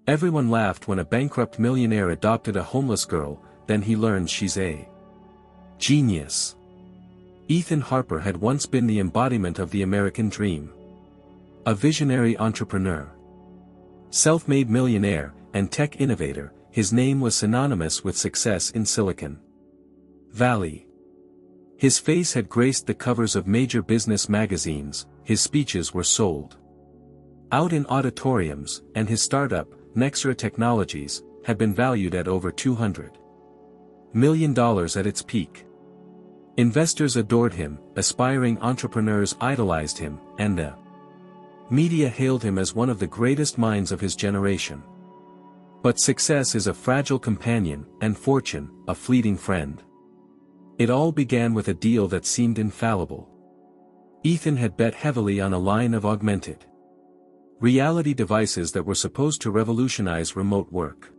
Everyone laughed when a bankrupt millionaire adopted a homeless girl, then he learned she's a genius. Ethan Harper had once been the embodiment of the American dream. A visionary entrepreneur, self-made millionaire, and tech innovator, his name was synonymous with success in Silicon Valley. His face had graced the covers of major business magazines, his speeches were sold out in auditoriums, and his startup, Nexera Technologies, had been valued at over $200 million at its peak. Investors adored him, aspiring entrepreneurs idolized him, and the media hailed him as one of the greatest minds of his generation. But success is a fragile companion, and fortune, a fleeting friend. It all began with a deal that seemed infallible. Ethan had bet heavily on a line of augmented reality devices that were supposed to revolutionize remote work.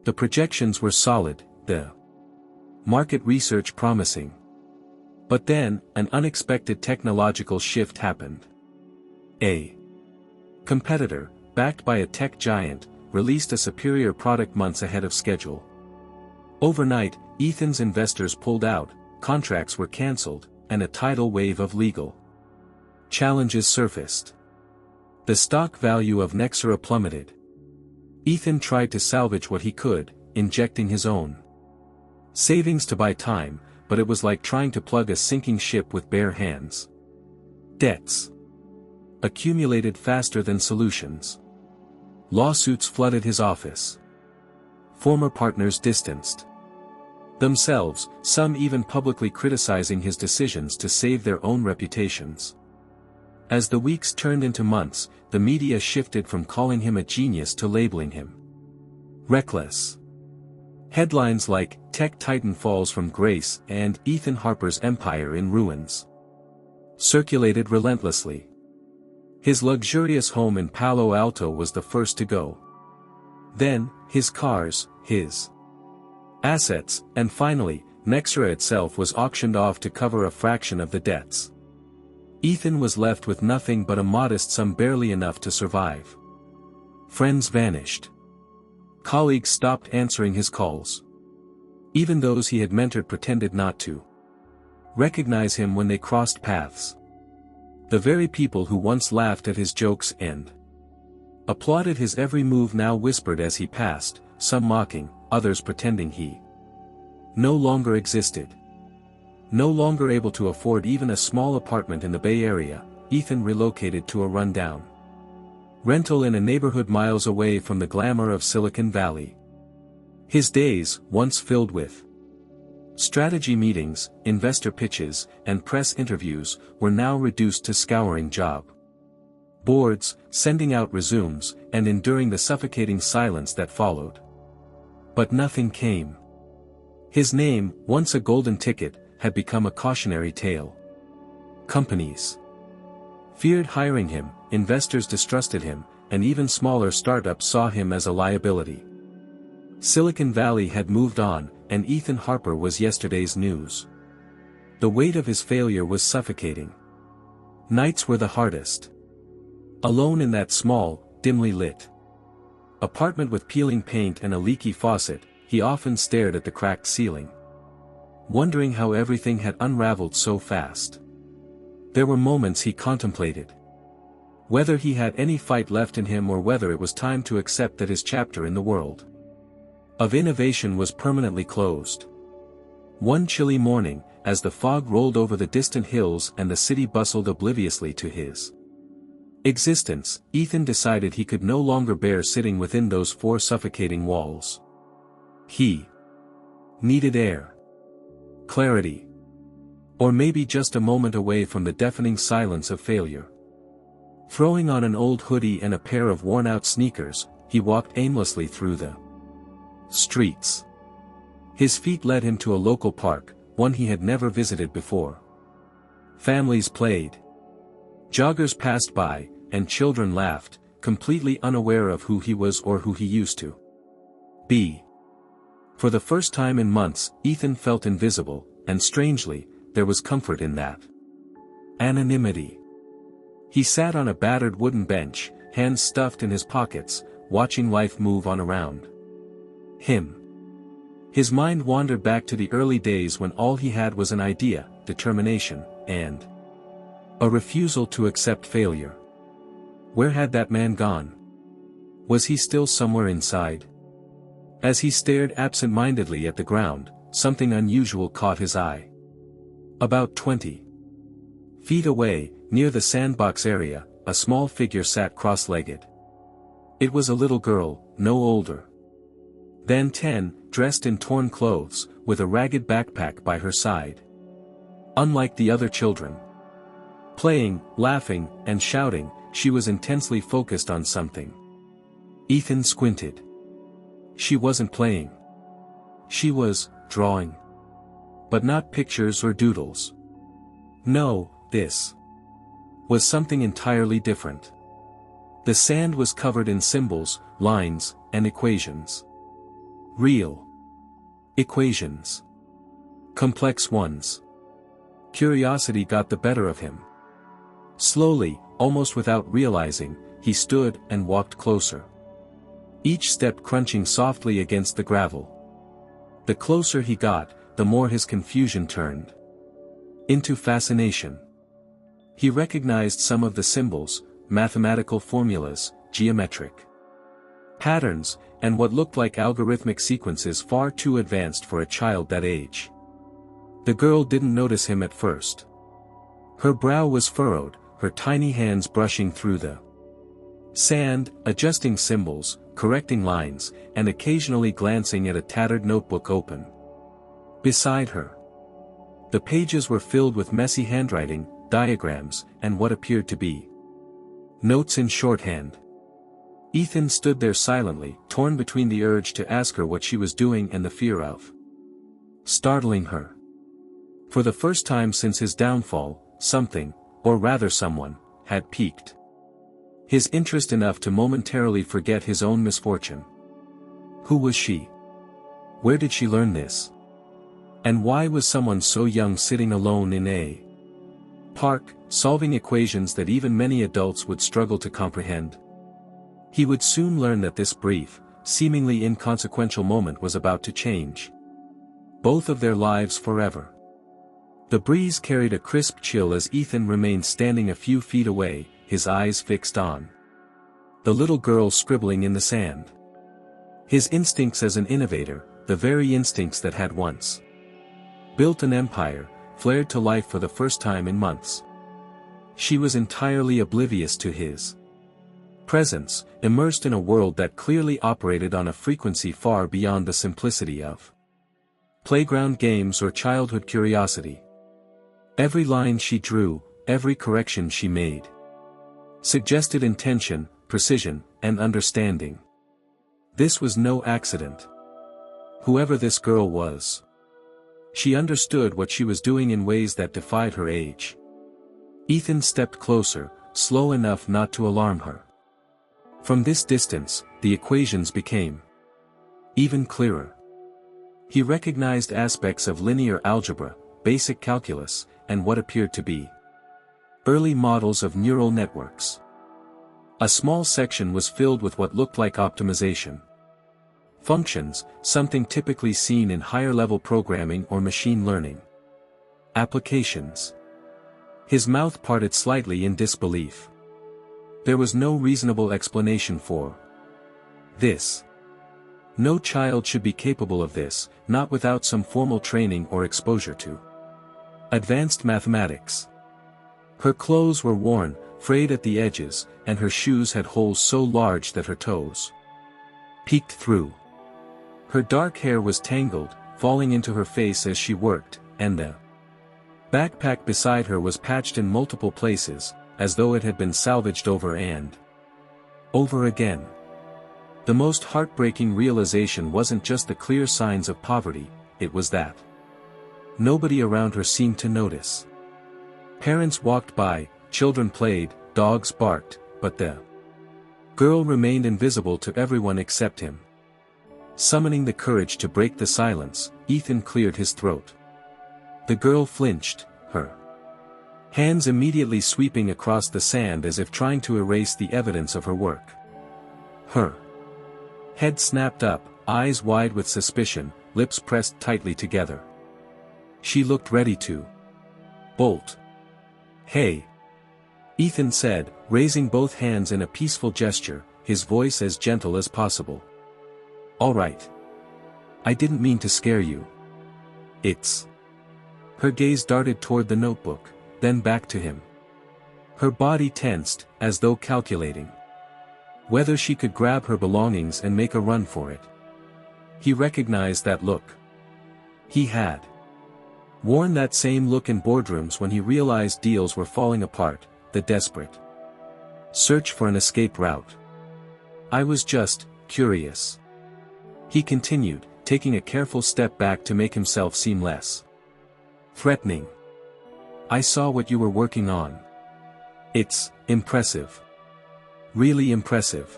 The projections were solid, the market research promising. But then, an unexpected technological shift happened. A competitor, backed by a tech giant, released a superior product months ahead of schedule. Overnight, Ethan's investors pulled out, contracts were cancelled, and a tidal wave of legal challenges surfaced. The stock value of Nexera plummeted. Ethan tried to salvage what he could, injecting his own savings to buy time, but it was like trying to plug a sinking ship with bare hands. Debts accumulated faster than solutions. Lawsuits flooded his office. Former partners distanced themselves, some even publicly criticizing his decisions to save their own reputations. As the weeks turned into months, the media shifted from calling him a genius to labeling him reckless. Headlines like, "Tech Titan Falls from Grace" and "Ethan Harper's Empire in Ruins" circulated relentlessly. His luxurious home in Palo Alto was the first to go. Then, his cars, his assets, and finally, Nexera itself was auctioned off to cover a fraction of the debts. Ethan was left with nothing but a modest sum, barely enough to survive. Friends vanished. Colleagues stopped answering his calls. Even those he had mentored pretended not to recognize him when they crossed paths. The very people who once laughed at his jokes and applauded his every move now whispered as he passed, some mocking, others pretending he no longer existed. No longer able to afford even a small apartment in the Bay Area, Ethan relocated to a rundown rental in a neighborhood miles away from the glamour of Silicon Valley. His days, once filled with strategy meetings, investor pitches, and press interviews, were now reduced to scouring job boards, sending out resumes, and enduring the suffocating silence that followed. But nothing came. His name, once a golden ticket, had become a cautionary tale. Companies feared hiring him, investors distrusted him, and even smaller startups saw him as a liability. Silicon Valley had moved on, and Ethan Harper was yesterday's news. The weight of his failure was suffocating. Nights were the hardest. Alone in that small, dimly lit apartment with peeling paint and a leaky faucet, he often stared at the cracked ceiling, wondering how everything had unraveled so fast. There were moments he contemplated whether he had any fight left in him or whether it was time to accept that his chapter in the world of innovation was permanently closed. One chilly morning, as the fog rolled over the distant hills and the city bustled obliviously to his existence, Ethan decided he could no longer bear sitting within those four suffocating walls. He needed air, clarity, or maybe just a moment away from the deafening silence of failure. Throwing on an old hoodie and a pair of worn-out sneakers, he walked aimlessly through the streets. His feet led him to a local park, one he had never visited before. Families played. Joggers passed by, and children laughed, completely unaware of who he was or who he used to be. For the first time in months, Ethan felt invisible, and strangely, there was comfort in that anonymity. He sat on a battered wooden bench, hands stuffed in his pockets, watching life move on around him. His mind wandered back to the early days when all he had was an idea, determination, and a refusal to accept failure. Where had that man gone? Was he still somewhere inside? As he stared absent-mindedly at the ground, something unusual caught his eye. About 20 feet away, near the sandbox area, a small figure sat cross-legged. It was a little girl, no older than 10, dressed in torn clothes, with a ragged backpack by her side. Unlike the other children, playing, laughing, and shouting, she was intensely focused on something. Ethan squinted. She wasn't playing. She was drawing. But not pictures or doodles. No, this was something entirely different. The sand was covered in symbols, lines, and equations. Real equations. Complex ones. Curiosity got the better of him. Slowly, almost without realizing, he stood and walked closer. Each step crunching softly against the gravel. The closer he got, the more his confusion turned into fascination. He recognized some of the symbols, mathematical formulas, geometric patterns, and what looked like algorithmic sequences far too advanced for a child that age. The girl didn't notice him at first. Her brow was furrowed, her tiny hands brushing through the sand, adjusting symbols, correcting lines, and occasionally glancing at a tattered notebook open beside her. The pages were filled with messy handwriting, diagrams, and what appeared to be notes in shorthand. Ethan stood there silently, torn between the urge to ask her what she was doing and the fear of startling her. For the first time since his downfall, something, or rather someone, had piqued his interest enough to momentarily forget his own misfortune. Who was she? Where did she learn this? And why was someone so young sitting alone in a park, solving equations that even many adults would struggle to comprehend? He would soon learn that this brief, seemingly inconsequential moment was about to change both of their lives forever. The breeze carried a crisp chill as Ethan remained standing a few feet away, his eyes fixed on the little girl scribbling in the sand. His instincts as an innovator, the very instincts that had once built an empire, flared to life for the first time in months. She was entirely oblivious to his presence, immersed in a world that clearly operated on a frequency far beyond the simplicity of playground games or childhood curiosity. Every line she drew, every correction she made, suggested intention, precision, and understanding. This was no accident. Whoever this girl was, she understood what she was doing in ways that defied her age. Ethan stepped closer, slow enough not to alarm her. From this distance, the equations became even clearer. He recognized aspects of linear algebra, basic calculus, and what appeared to be early models of neural networks. A small section was filled with what looked like optimization functions, something typically seen in higher-level programming or machine learning applications. His mouth parted slightly in disbelief. There was no reasonable explanation for this. No child should be capable of this, not without some formal training or exposure to advanced mathematics. Her clothes were worn, frayed at the edges, and her shoes had holes so large that her toes peeked through. Her dark hair was tangled, falling into her face as she worked, and the backpack beside her was patched in multiple places, as though it had been salvaged over and over again. The most heartbreaking realization wasn't just the clear signs of poverty, it was that nobody around her seemed to notice. Parents walked by, children played, dogs barked, but the girl remained invisible to everyone except him. Summoning the courage to break the silence, Ethan cleared his throat. The girl flinched, her hands immediately sweeping across the sand as if trying to erase the evidence of her work. Her Head snapped up, eyes wide with suspicion, lips pressed tightly together. She looked ready to bolt. "Hey," Ethan said, raising both hands in a peaceful gesture, his voice as gentle as possible. "All right. I didn't mean to scare you. It's..." Her gaze darted toward the notebook, then back to him. Her body tensed, as though calculating whether she could grab her belongings and make a run for it. He recognized that look. He had worn that same look in boardrooms when he realized deals were falling apart, the desperate search for an escape route. "I was just curious," he continued, taking a careful step back to make himself seem less threatening. "I saw what you were working on. It's impressive. Really impressive."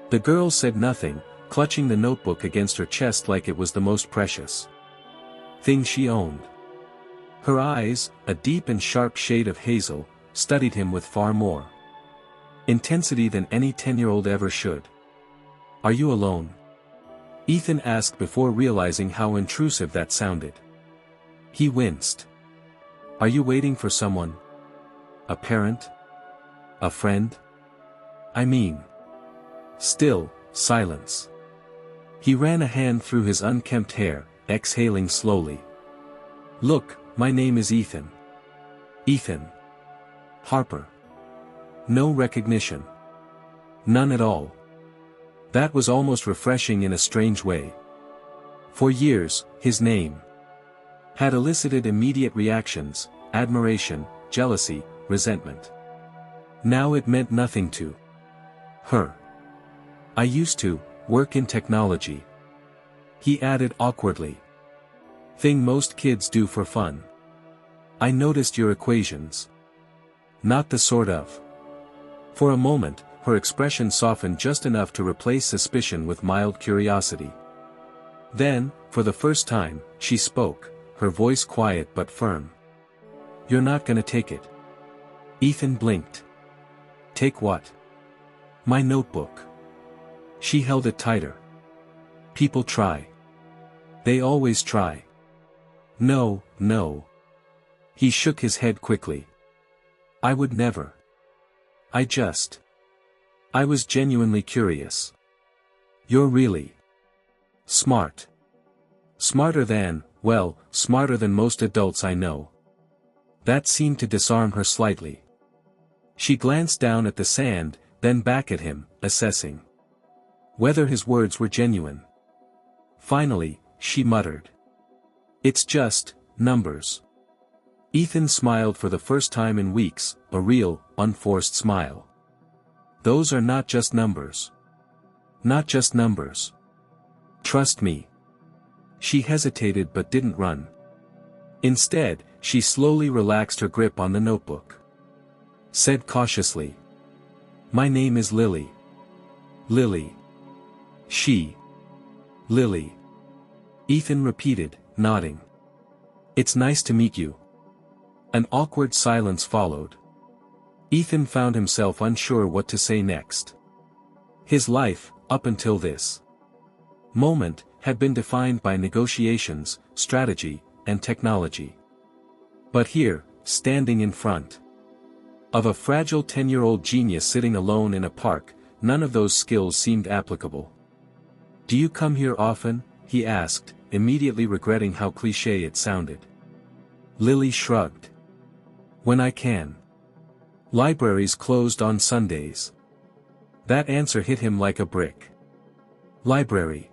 The girl said nothing, clutching the notebook against her chest like it was the most precious thing she owned. Her eyes, a deep and sharp shade of hazel, studied him with far more intensity than any 10-year-old ever should. "Are you alone?" Ethan asked before realizing how intrusive that sounded. He winced. "Are you waiting for someone? A parent? A friend? I mean..." Still, silence. He ran a hand through his unkempt hair, exhaling slowly. "Look, my name is Ethan. Ethan Harper." No recognition. None at all. That was almost refreshing in a strange way. For years, his name had elicited immediate reactions: admiration, jealousy, resentment. Now it meant nothing to her. "I used to work in technology," he added awkwardly. "Thing most kids do for fun. I noticed your equations. Not the sort of..." For a moment, her expression softened just enough to replace suspicion with mild curiosity. Then, for the first time, she spoke, her voice quiet but firm. "You're not gonna take it?" Ethan blinked. "Take what?" "My notebook." She held it tighter. "People try. They always try." "No, no." He shook his head quickly. "I would never. I was genuinely curious. You're really smart. Smarter than, well, smarter than most adults I know." That seemed to disarm her slightly. She glanced down at the sand, then back at him, assessing whether his words were genuine. Finally, she muttered, "It's just numbers." Ethan smiled for the first time in weeks, a real, unforced smile. "Those are not just numbers. Not just numbers. Trust me." She hesitated but didn't run. Instead, she slowly relaxed her grip on the notebook. Said cautiously, "My name is Lily." "Lily." Lily. Ethan repeated, nodding. "It's nice to meet you." An awkward silence followed. Ethan found himself unsure what to say next. His life, up until this moment, had been defined by negotiations, strategy, and technology. But here, standing in front of a fragile 10-year-old genius sitting alone in a park, none of those skills seemed applicable. "Do you come here often?" he asked, immediately regretting how cliché it sounded. Lily shrugged. "When I can. Libraries closed on Sundays." That answer hit him like a brick. Library.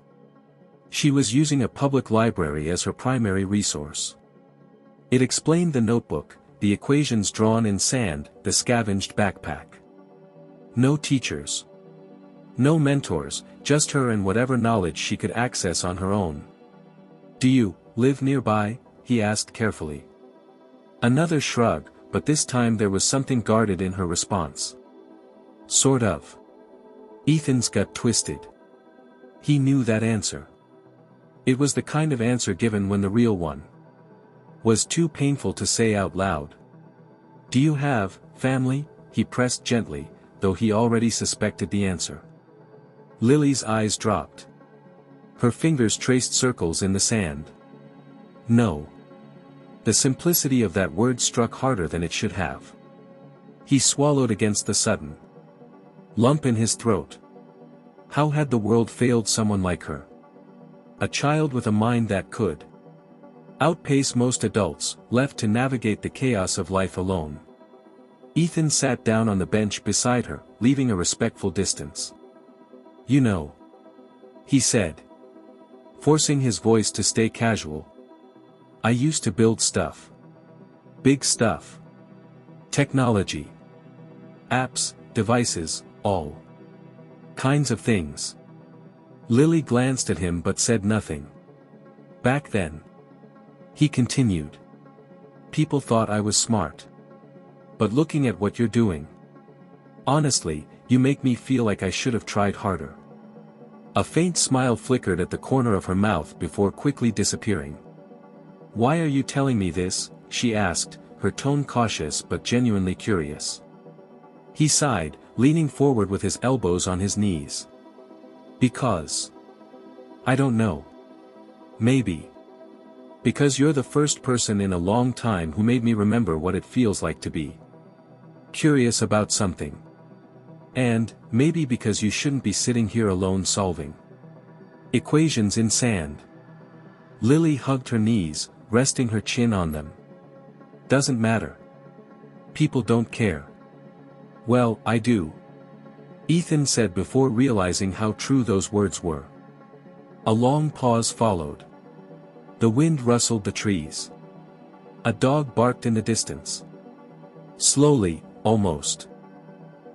She was using a public library as her primary resource. It explained the notebook, the equations drawn in sand, the scavenged backpack. No teachers. No mentors, just her and whatever knowledge she could access on her own. "Do you live nearby?" he asked carefully. Another shrug, but this time there was something guarded in her response. "Sort of." Ethan's gut twisted. He knew that answer. It was the kind of answer given when the real one was too painful to say out loud. "Do you have family?" he pressed gently, though he already suspected the answer. Lily's eyes dropped. Her fingers traced circles in the sand. No. The simplicity of that word struck harder than it should have. He swallowed against the sudden lump in his throat. How had the world failed someone like her? A child with a mind that could outpace most adults, left to navigate the chaos of life alone. Ethan sat down on the bench beside her, leaving a respectful distance. "You know," he said, forcing his voice to stay casual, "I used to build stuff. Big stuff. Technology. Apps, devices, all kinds of things." Lily glanced at him but said nothing. "Back then," he continued, "people thought I was smart. But looking at what you're doing, honestly, you make me feel like I should have tried harder." A faint smile flickered at the corner of her mouth before quickly disappearing. "Why are you telling me this?" she asked, her tone cautious but genuinely curious. He sighed, leaning forward with his elbows on his knees. "Because I don't know. Maybe because you're the first person in a long time who made me remember what it feels like to be curious about something. And, maybe because you shouldn't be sitting here alone solving equations in sand." Lily hugged her knees, resting her chin on them. "Doesn't matter. People don't care." "Well, I do," Ethan said before realizing how true those words were. A long pause followed. The wind rustled the trees. A dog barked in the distance. Slowly, almost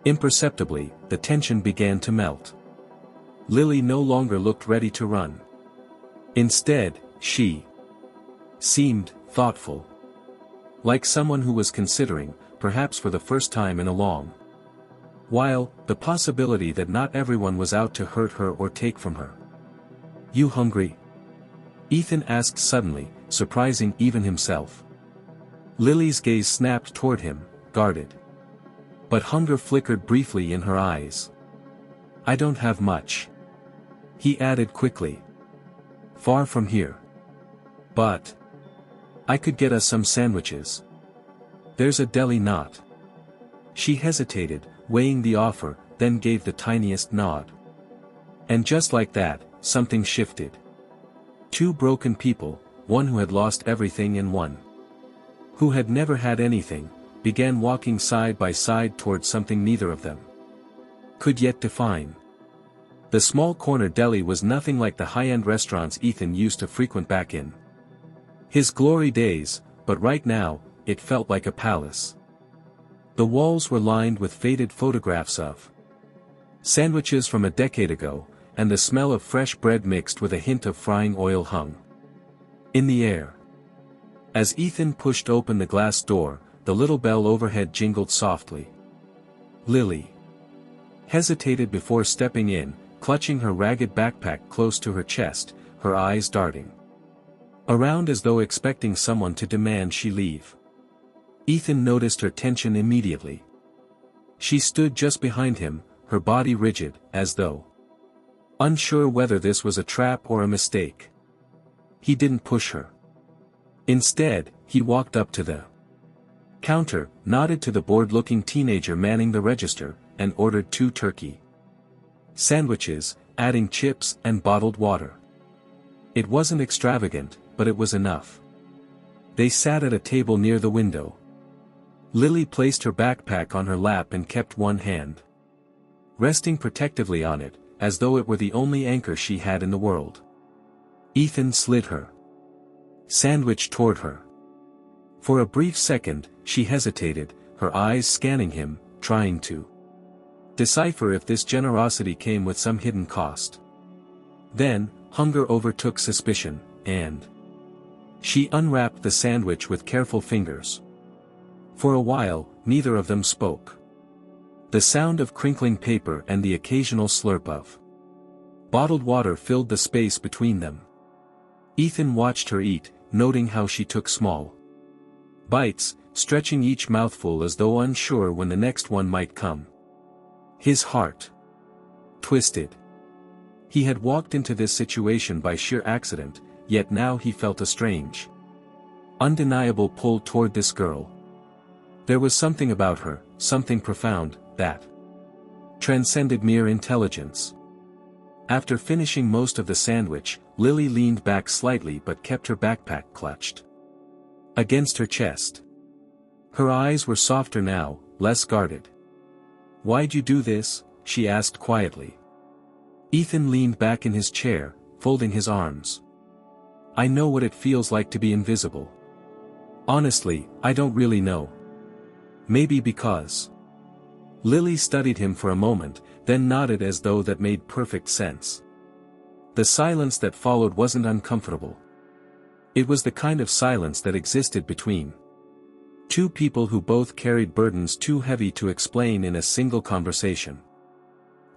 imperceptibly, the tension began to melt. Lily no longer looked ready to run. Instead, she seemed thoughtful. Like someone who was considering, perhaps for the first time in a long while, the possibility that not everyone was out to hurt her or take from her. "You hungry?" Ethan asked suddenly, surprising even himself. Lily's gaze snapped toward him, guarded. But hunger flickered briefly in her eyes. "I don't have much," he added quickly. "Far from here. But I could get us some sandwiches. There's a deli not." She hesitated, weighing the offer, then gave the tiniest nod. And just like that, something shifted. Two broken people, one who had lost everything and one who had never had anything, began walking side by side towards something neither of them could yet define. The small corner deli was nothing like the high-end restaurants Ethan used to frequent back in his glory days, but right now, it felt like a palace. The walls were lined with faded photographs of sandwiches from a decade ago, and the smell of fresh bread mixed with a hint of frying oil hung in the air. As Ethan pushed open the glass door, the little bell overhead jingled softly. Lily hesitated before stepping in, clutching her ragged backpack close to her chest, her eyes darting around as though expecting someone to demand she leave. Ethan noticed her tension immediately. She stood just behind him, her body rigid, as though unsure whether this was a trap or a mistake. He didn't push her. Instead, he walked up to the counter, nodded to the bored-looking teenager manning the register, and ordered 2 turkey sandwiches, adding chips and bottled water. It wasn't extravagant, but it was enough. They sat at a table near the window. Lily placed her backpack on her lap and kept one hand resting protectively on it, as though it were the only anchor she had in the world. Ethan slid her sandwich toward her. For a brief second, she hesitated, her eyes scanning him, trying to decipher if this generosity came with some hidden cost. Then, hunger overtook suspicion, and she unwrapped the sandwich with careful fingers. For a while, neither of them spoke. The sound of crinkling paper and the occasional slurp of bottled water filled the space between them. Ethan watched her eat, noting how she took small bites, stretching each mouthful as though unsure when the next one might come. His heart twisted. He had walked into this situation by sheer accident, yet now he felt a strange, undeniable pull toward this girl. There was something about her, something profound, that transcended mere intelligence. After finishing most of the sandwich, Lily leaned back slightly but kept her backpack clutched against her chest. Her eyes were softer now, less guarded. "Why'd you do this?" she asked quietly. Ethan leaned back in his chair, folding his arms. "I know what it feels like to be invisible. Honestly, I don't really know. Maybe because..." Lily studied him for a moment, then nodded as though that made perfect sense. The silence that followed wasn't uncomfortable. It was the kind of silence that existed between two people who both carried burdens too heavy to explain in a single conversation.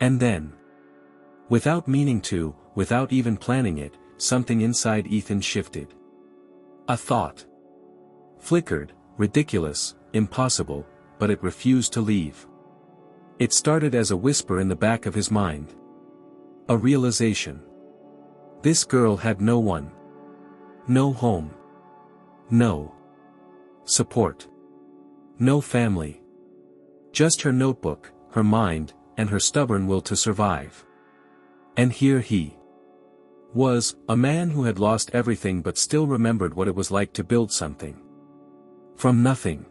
And then, without meaning to, without even planning it, something inside Ethan shifted. A thought flickered, ridiculous, impossible, but it refused to leave. It started as a whisper in the back of his mind. A realization. This girl had no one. No home. No support. No family. Just her notebook, her mind, and her stubborn will to survive. And here he was, a man who had lost everything but still remembered what it was like to build something from nothing.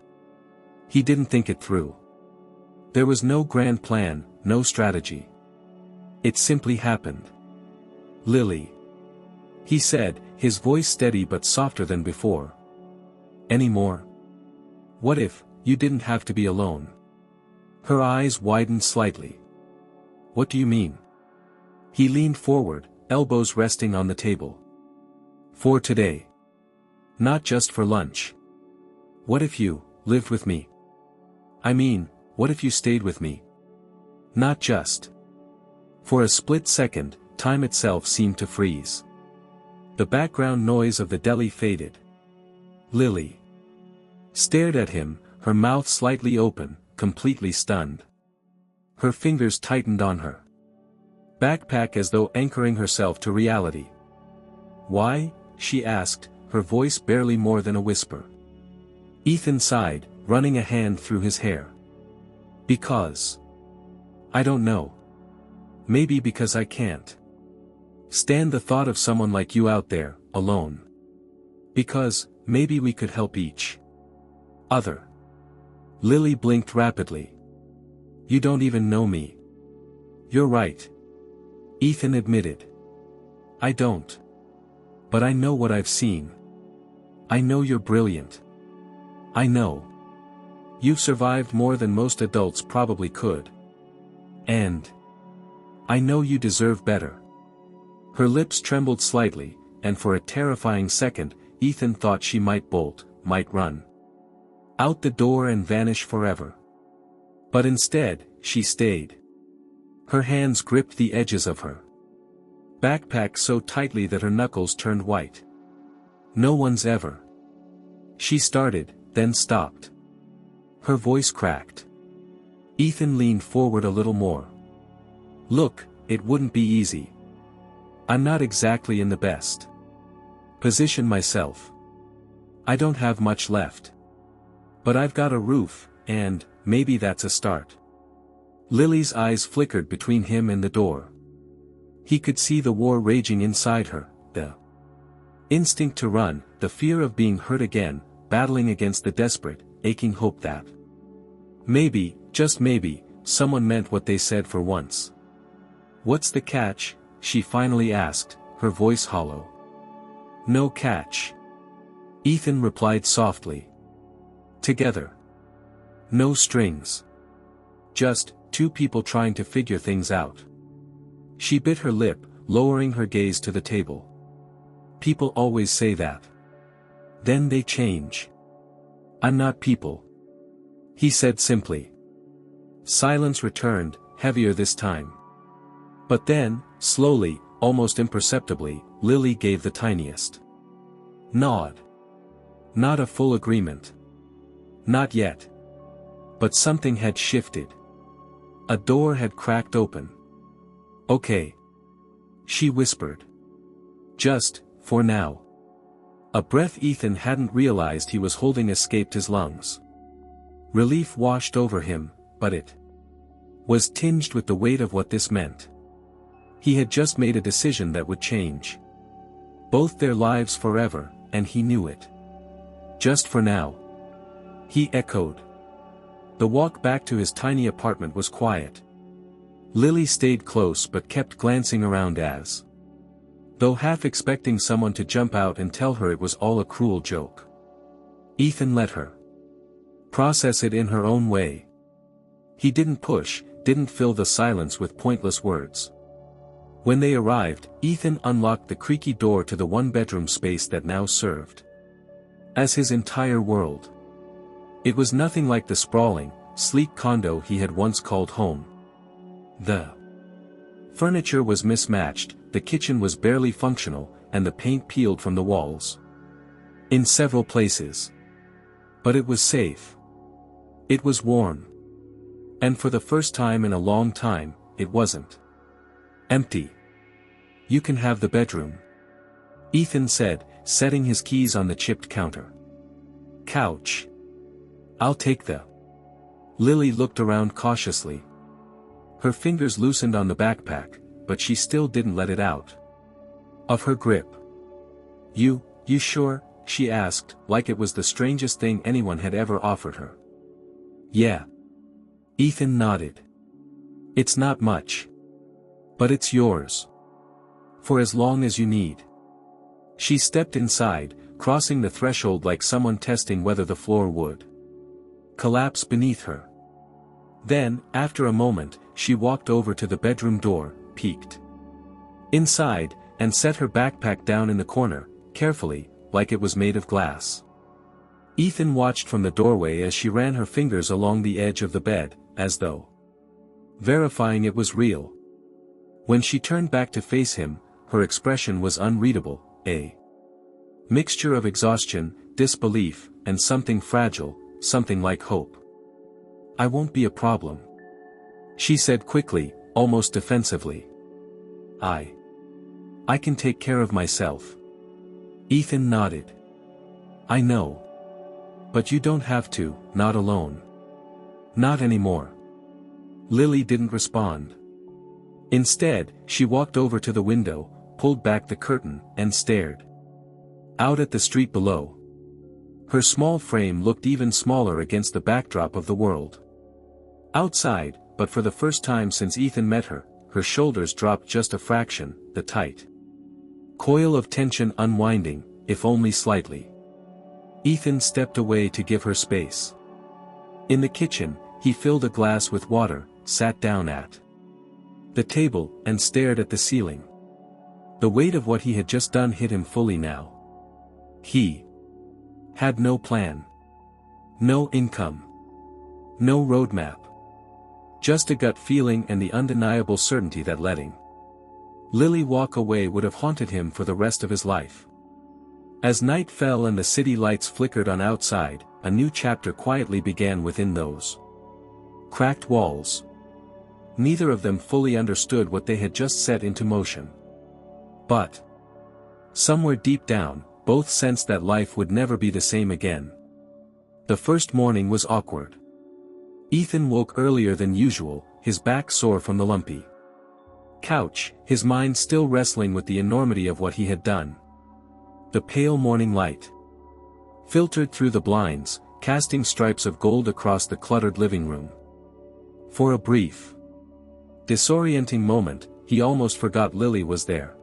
He didn't think it through. There was no grand plan, no strategy. It simply happened. "Lily," he said, his voice steady but softer than before. "Any more? What if you didn't have to be alone?" Her eyes widened slightly. "What do you mean?" He leaned forward, elbows resting on the table. "For today. Not just for lunch. What if you lived with me? I mean, what if you stayed with me? Not just..." For a split second, time itself seemed to freeze. The background noise of the deli faded. Lily stared at him, her mouth slightly open, completely stunned. Her fingers tightened on her backpack as though anchoring herself to reality. "Why?" she asked, her voice barely more than a whisper. Ethan sighed, running a hand through his hair. "Because... I don't know. Maybe because I can't stand the thought of someone like you out there, alone. Because, maybe we could help each other." Lily blinked rapidly. "You don't even know me." "You're right," Ethan admitted. "I don't. But I know what I've seen. I know you're brilliant. I know you've survived more than most adults probably could. And I know you deserve better." Her lips trembled slightly, and for a terrifying second, Ethan thought she might bolt, might run out the door and vanish forever. But instead, she stayed. Her hands gripped the edges of her backpack so tightly that her knuckles turned white. "No one's ever..." she started, then stopped. Her voice cracked. Ethan leaned forward a little more. "Look, it wouldn't be easy. I'm not exactly in the best position myself. I don't have much left. But I've got a roof, and maybe that's a start." Lily's eyes flickered between him and the door. He could see the war raging inside her, the instinct to run, the fear of being hurt again, battling against the desperate, aching hope that maybe, just maybe, someone meant what they said for once. "What's the catch?" she finally asked, her voice hollow. "No catch," Ethan replied softly. "Together. No strings. Just two people trying to figure things out." She bit her lip, lowering her gaze to the table. "People always say that. Then they change. I'm not people," he said simply. Silence returned, heavier this time. But then, slowly, almost imperceptibly, Lily gave the tiniest nod. Not a full agreement. Not yet. But something had shifted. A door had cracked open. "Okay. She whispered. Just, for now. A breath Ethan hadn't realized he was holding escaped his lungs. Relief washed over him, but it was tinged with the weight of what this meant. He had just made a decision that would change both their lives forever, and he knew it. Just for now. He echoed. The walk back to his tiny apartment was quiet. Lily stayed close but kept glancing around as though half expecting someone to jump out and tell her it was all a cruel joke. Ethan let her process it in her own way. He didn't push, didn't fill the silence with pointless words. When they arrived, Ethan unlocked the creaky door to the one-bedroom space that now served as his entire world. It was nothing like the sprawling, sleek condo he had once called home. The furniture was mismatched, the kitchen was barely functional, and the paint peeled from the walls in several places. But it was safe. It was warm. And for the first time in a long time, it wasn't empty. You can have the bedroom, Ethan said, setting his keys on the chipped counter. Couch. I'll take the. Lily looked around cautiously. Her fingers loosened on the backpack, but she still didn't let it out of her grip. You sure? She asked, like it was the strangest thing anyone had ever offered her. Yeah. Ethan nodded. It's not much. But it's yours. For as long as you need. She stepped inside, crossing the threshold like someone testing whether the floor would collapse beneath her. Then, after a moment, she walked over to the bedroom door, peeked inside, and set her backpack down in the corner, carefully, like it was made of glass. Ethan watched from the doorway as she ran her fingers along the edge of the bed, as though verifying it was real. When she turned back to face him, her expression was unreadable, a mixture of exhaustion, disbelief, and something fragile, something like hope. I won't be a problem, she said quickly, almost defensively. I can take care of myself. Ethan nodded. I know. But you don't have to, not alone. Not anymore. Lily didn't respond. Instead, she walked over to the window, pulled back the curtain, and stared out at the street below. Her small frame looked even smaller against the backdrop of the world outside, but for the first time since Ethan met her, her shoulders dropped just a fraction, the tight coil of tension unwinding, if only slightly. Ethan stepped away to give her space. In the kitchen, he filled a glass with water, sat down at the table, and stared at the ceiling. The weight of what he had just done hit him fully now. He had no plan. No income. No roadmap. Just a gut feeling and the undeniable certainty that letting Lily walk away would have haunted him for the rest of his life. As night fell and the city lights flickered on outside, a new chapter quietly began within those cracked walls. Neither of them fully understood what they had just set into motion. But somewhere deep down, both sensed that life would never be the same again. The first morning was awkward. Ethan woke earlier than usual, his back sore from the lumpy couch, his mind still wrestling with the enormity of what he had done. The pale morning light filtered through the blinds, casting stripes of gold across the cluttered living room. For a brief, disorienting moment, he almost forgot Lily was there.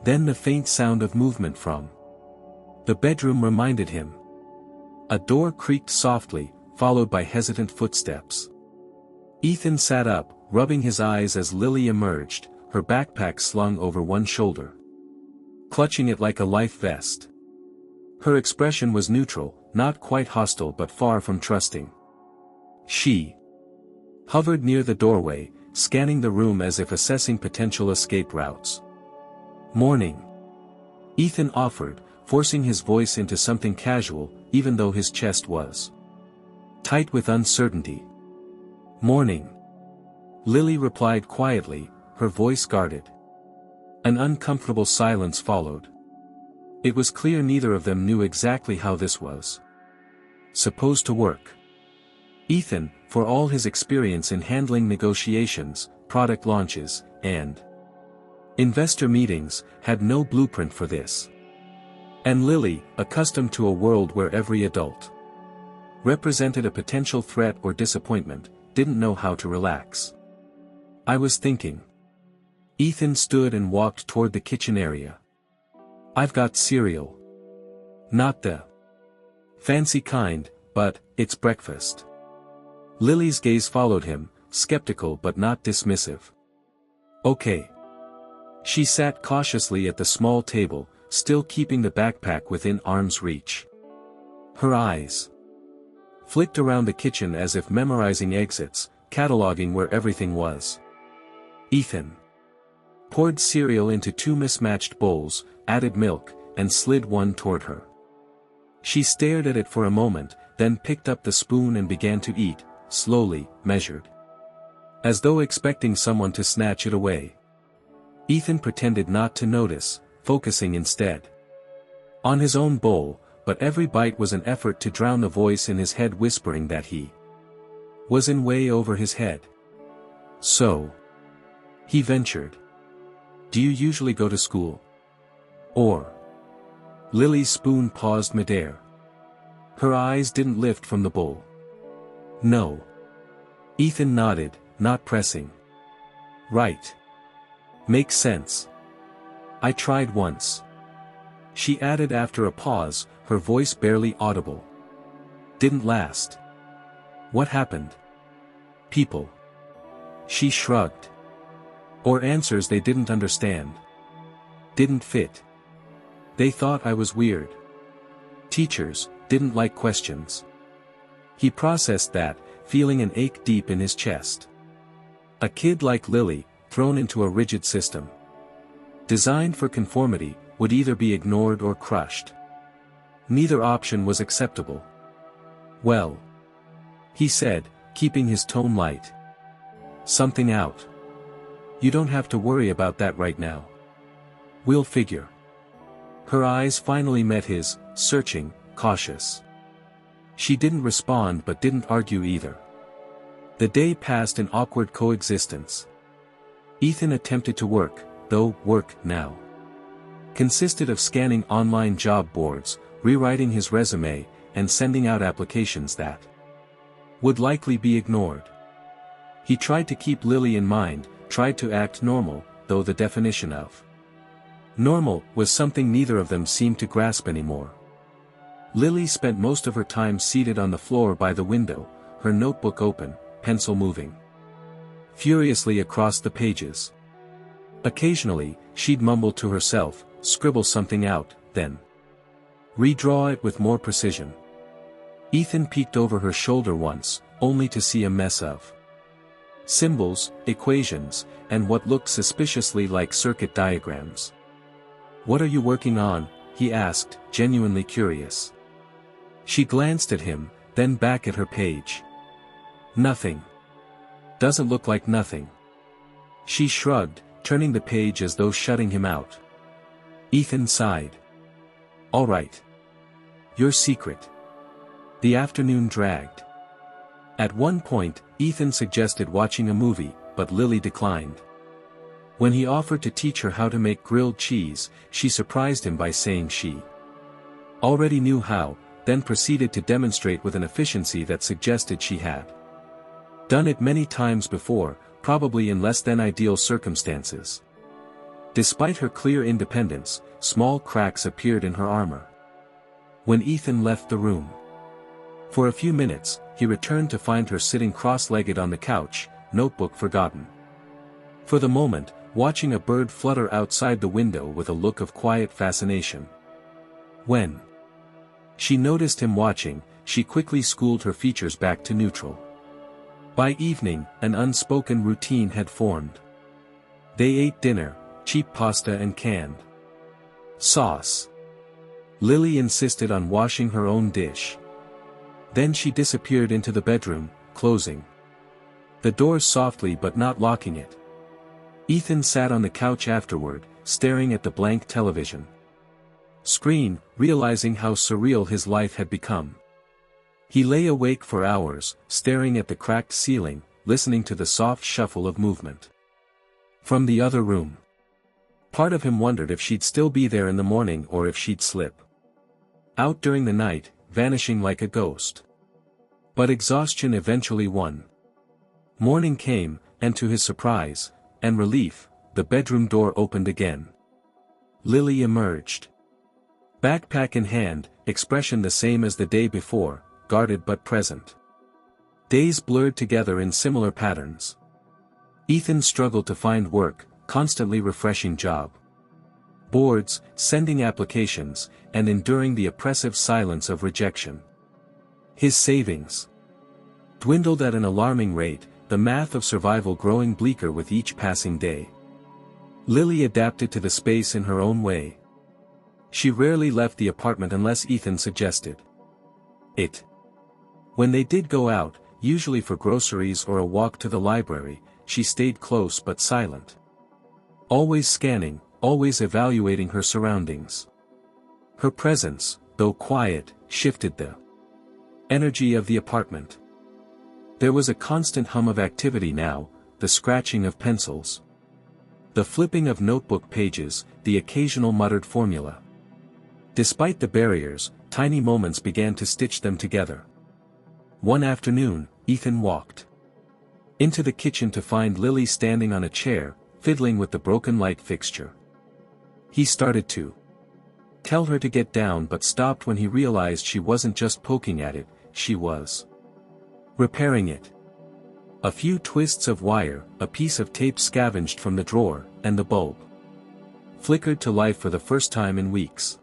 Then the faint sound of movement from the bedroom reminded him. A door creaked softly, followed by hesitant footsteps. Ethan sat up, rubbing his eyes as Lily emerged, her backpack slung over one shoulder, clutching it like a life vest. Her expression was neutral, not quite hostile but far from trusting. She hovered near the doorway, scanning the room as if assessing potential escape routes. Morning, Ethan offered, forcing his voice into something casual, even though his chest was tight with uncertainty. Morning, Lily replied quietly, her voice guarded. An uncomfortable silence followed. It was clear neither of them knew exactly how this was supposed to work. Ethan, for all his experience in handling negotiations, product launches, and investor meetings, had no blueprint for this. And Lily, accustomed to a world where every adult represented a potential threat or disappointment, didn't know how to relax. I was thinking. Ethan stood and walked toward the kitchen area. I've got cereal. Not the fancy kind, but it's breakfast. Lily's gaze followed him, skeptical but not dismissive. Okay. She sat cautiously at the small table, still keeping the backpack within arm's reach. Her eyes flicked around the kitchen as if memorizing exits, cataloging where everything was. Ethan poured cereal into two mismatched bowls, added milk, and slid one toward her. She stared at it for a moment, then picked up the spoon and began to eat, slowly, measured. As though expecting someone to snatch it away. Ethan pretended not to notice, focusing instead on his own bowl, but every bite was an effort to drown the voice in his head whispering that he was in way over his head. So, he ventured. Do you usually go to school? Or? Lily's spoon paused midair. Her eyes didn't lift from the bowl. No. Ethan nodded, not pressing. Right. Makes sense. I tried once. She added after a pause, her voice barely audible. Didn't last. What happened? People. She shrugged. Or answers they didn't understand. Didn't fit. They thought I was weird. Teachers didn't like questions. He processed that, feeling an ache deep in his chest. A kid like Lily, thrown into a rigid system designed for conformity, would either be ignored or crushed. Neither option was acceptable. Well, he said, keeping his tone light. Something out. You don't have to worry about that right now. We'll figure. Her eyes finally met his, searching, cautious. She didn't respond but didn't argue either. The day passed in awkward coexistence. Ethan attempted to work, though work now consisted of scanning online job boards, rewriting his resume, and sending out applications that would likely be ignored. He tried to keep Lily in mind, tried to act normal, though the definition of normal was something neither of them seemed to grasp anymore. Lily spent most of her time seated on the floor by the window, her notebook open, pencil moving furiously across the pages. Occasionally, she'd mumble to herself, scribble something out, then redraw it with more precision. Ethan peeked over her shoulder once, only to see a mess of symbols, equations, and what looked suspiciously like circuit diagrams. What are you working on? He asked, genuinely curious. She glanced at him, then back at her page. Nothing. Doesn't look like nothing. She shrugged, turning the page as though shutting him out. Ethan sighed. All right. Your secret. The afternoon dragged. At one point, Ethan suggested watching a movie, but Lily declined. When he offered to teach her how to make grilled cheese, she surprised him by saying she already knew how, then proceeded to demonstrate with an efficiency that suggested she had done it many times before, probably in less than ideal circumstances. Despite her clear independence, small cracks appeared in her armor. When Ethan left the room, for a few minutes, he returned to find her sitting cross-legged on the couch, notebook forgotten. For the moment, watching a bird flutter outside the window with a look of quiet fascination. When she noticed him watching, she quickly schooled her features back to neutral. By evening, an unspoken routine had formed. They ate dinner, cheap pasta and canned sauce. Lily insisted on washing her own dish. Then she disappeared into the bedroom, closing the door softly but not locking it. Ethan sat on the couch afterward, staring at the blank television screen, realizing how surreal his life had become. He lay awake for hours, staring at the cracked ceiling, listening to the soft shuffle of movement from the other room. Part of him wondered if she'd still be there in the morning or if she'd slip out during the night, vanishing like a ghost. But exhaustion eventually won. Morning came, and to his surprise and relief, the bedroom door opened again. Lily emerged. Backpack in hand, expression the same as the day before, guarded but present. Days blurred together in similar patterns. Ethan struggled to find work, constantly refreshing job boards, sending applications, and enduring the oppressive silence of rejection. His savings dwindled at an alarming rate, the math of survival growing bleaker with each passing day. Lily adapted to the space in her own way. She rarely left the apartment unless Ethan suggested it. When they did go out, usually for groceries or a walk to the library, she stayed close but silent. Always scanning, always evaluating her surroundings. Her presence, though quiet, shifted the energy of the apartment. There was a constant hum of activity now, the scratching of pencils, the flipping of notebook pages, the occasional muttered formula. Despite the barriers, tiny moments began to stitch them together. One afternoon, Ethan walked into the kitchen to find Lily standing on a chair, fiddling with the broken light fixture. He started to tell her to get down but stopped when he realized she wasn't just poking at it, she was repairing it. A few twists of wire, a piece of tape scavenged from the drawer, and the bulb flickered to life for the first time in weeks.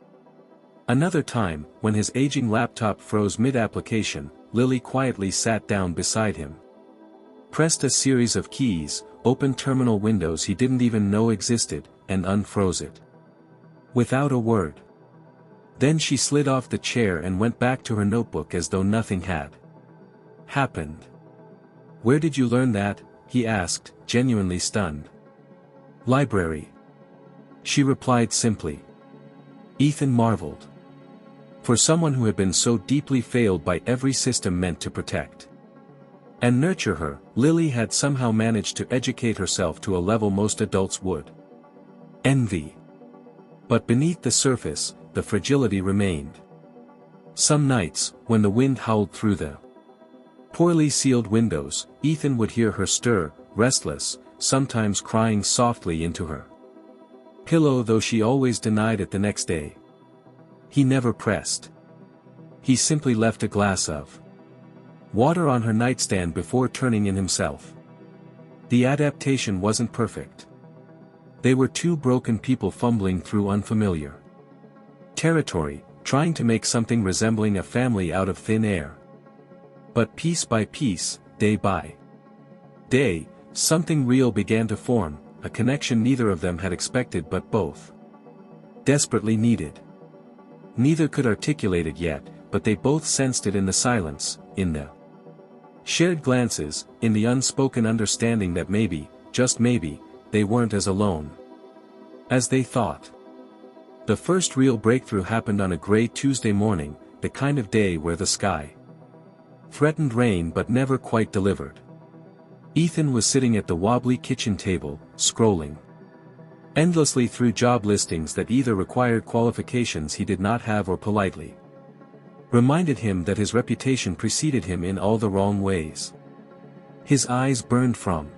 Another time, when his aging laptop froze mid-application, Lily quietly sat down beside him, pressed a series of keys, opened terminal windows he didn't even know existed, and unfroze it without a word. Then she slid off the chair and went back to her notebook as though nothing had happened. "Where did you learn that?" he asked, genuinely stunned. "Library," she replied simply. Ethan marveled. For someone who had been so deeply failed by every system meant to protect and nurture her, Lily had somehow managed to educate herself to a level most adults would envy. But beneath the surface, the fragility remained. Some nights, when the wind howled through the poorly sealed windows, Ethan would hear her stir, restless, sometimes crying softly into her pillow, though she always denied it the next day. He never pressed. He simply left a glass of water on her nightstand before turning in himself. The adaptation wasn't perfect. They were two broken people fumbling through unfamiliar territory, trying to make something resembling a family out of thin air. But piece by piece, day by day, something real began to form, a connection neither of them had expected but both desperately needed. Neither could articulate it yet, but they both sensed it in the silence, in the shared glances, in the unspoken understanding that maybe, just maybe, they weren't as alone as they thought. The first real breakthrough happened on a gray Tuesday morning, the kind of day where the sky threatened rain but never quite delivered. Ethan was sitting at the wobbly kitchen table, scrolling endlessly through job listings that either required qualifications he did not have or politely reminded him that his reputation preceded him in all the wrong ways. His eyes burned from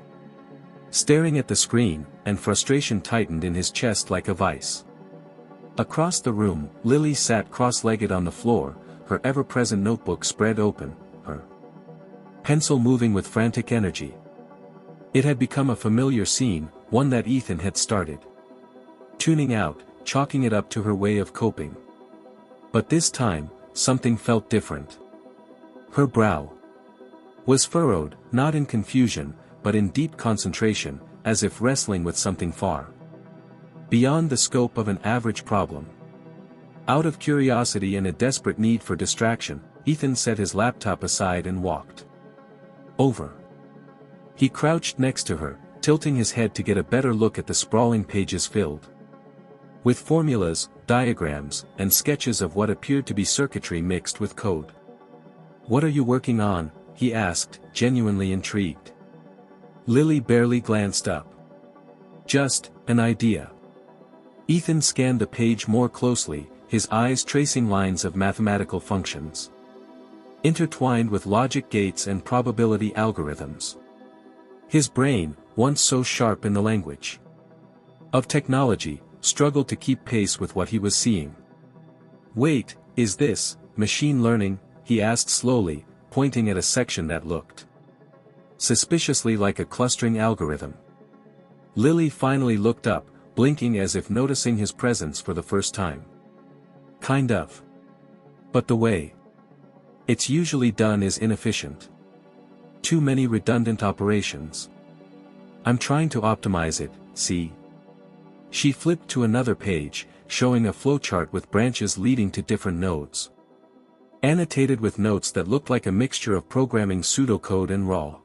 staring at the screen, and frustration tightened in his chest like a vice. Across the room, Lily sat cross-legged on the floor, her ever-present notebook spread open, her pencil moving with frantic energy. It had become a familiar scene, one that Ethan had started tuning out, chalking it up to her way of coping. But this time, something felt different. Her brow was furrowed, not in confusion, but in deep concentration, as if wrestling with something far beyond the scope of an average problem. Out of curiosity and a desperate need for distraction, Ethan set his laptop aside and walked over. He crouched next to her, tilting his head to get a better look at the sprawling pages filled with formulas, diagrams, and sketches of what appeared to be circuitry mixed with code. "What are you working on?" he asked, genuinely intrigued. Lily barely glanced up. "Just an idea." Ethan scanned the page more closely, his eyes tracing lines of mathematical functions, intertwined with logic gates and probability algorithms. His brain, once so sharp in the language of technology, struggled to keep pace with what he was seeing. "Wait, is this machine learning?" he asked slowly, pointing at a section that looked suspiciously like a clustering algorithm. Lily finally looked up, blinking as if noticing his presence for the first time. "Kind of. But the way it's usually done is inefficient. Too many redundant operations. I'm trying to optimize it, see?" She flipped to another page, showing a flowchart with branches leading to different nodes, annotated with notes that looked like a mixture of programming pseudocode and raw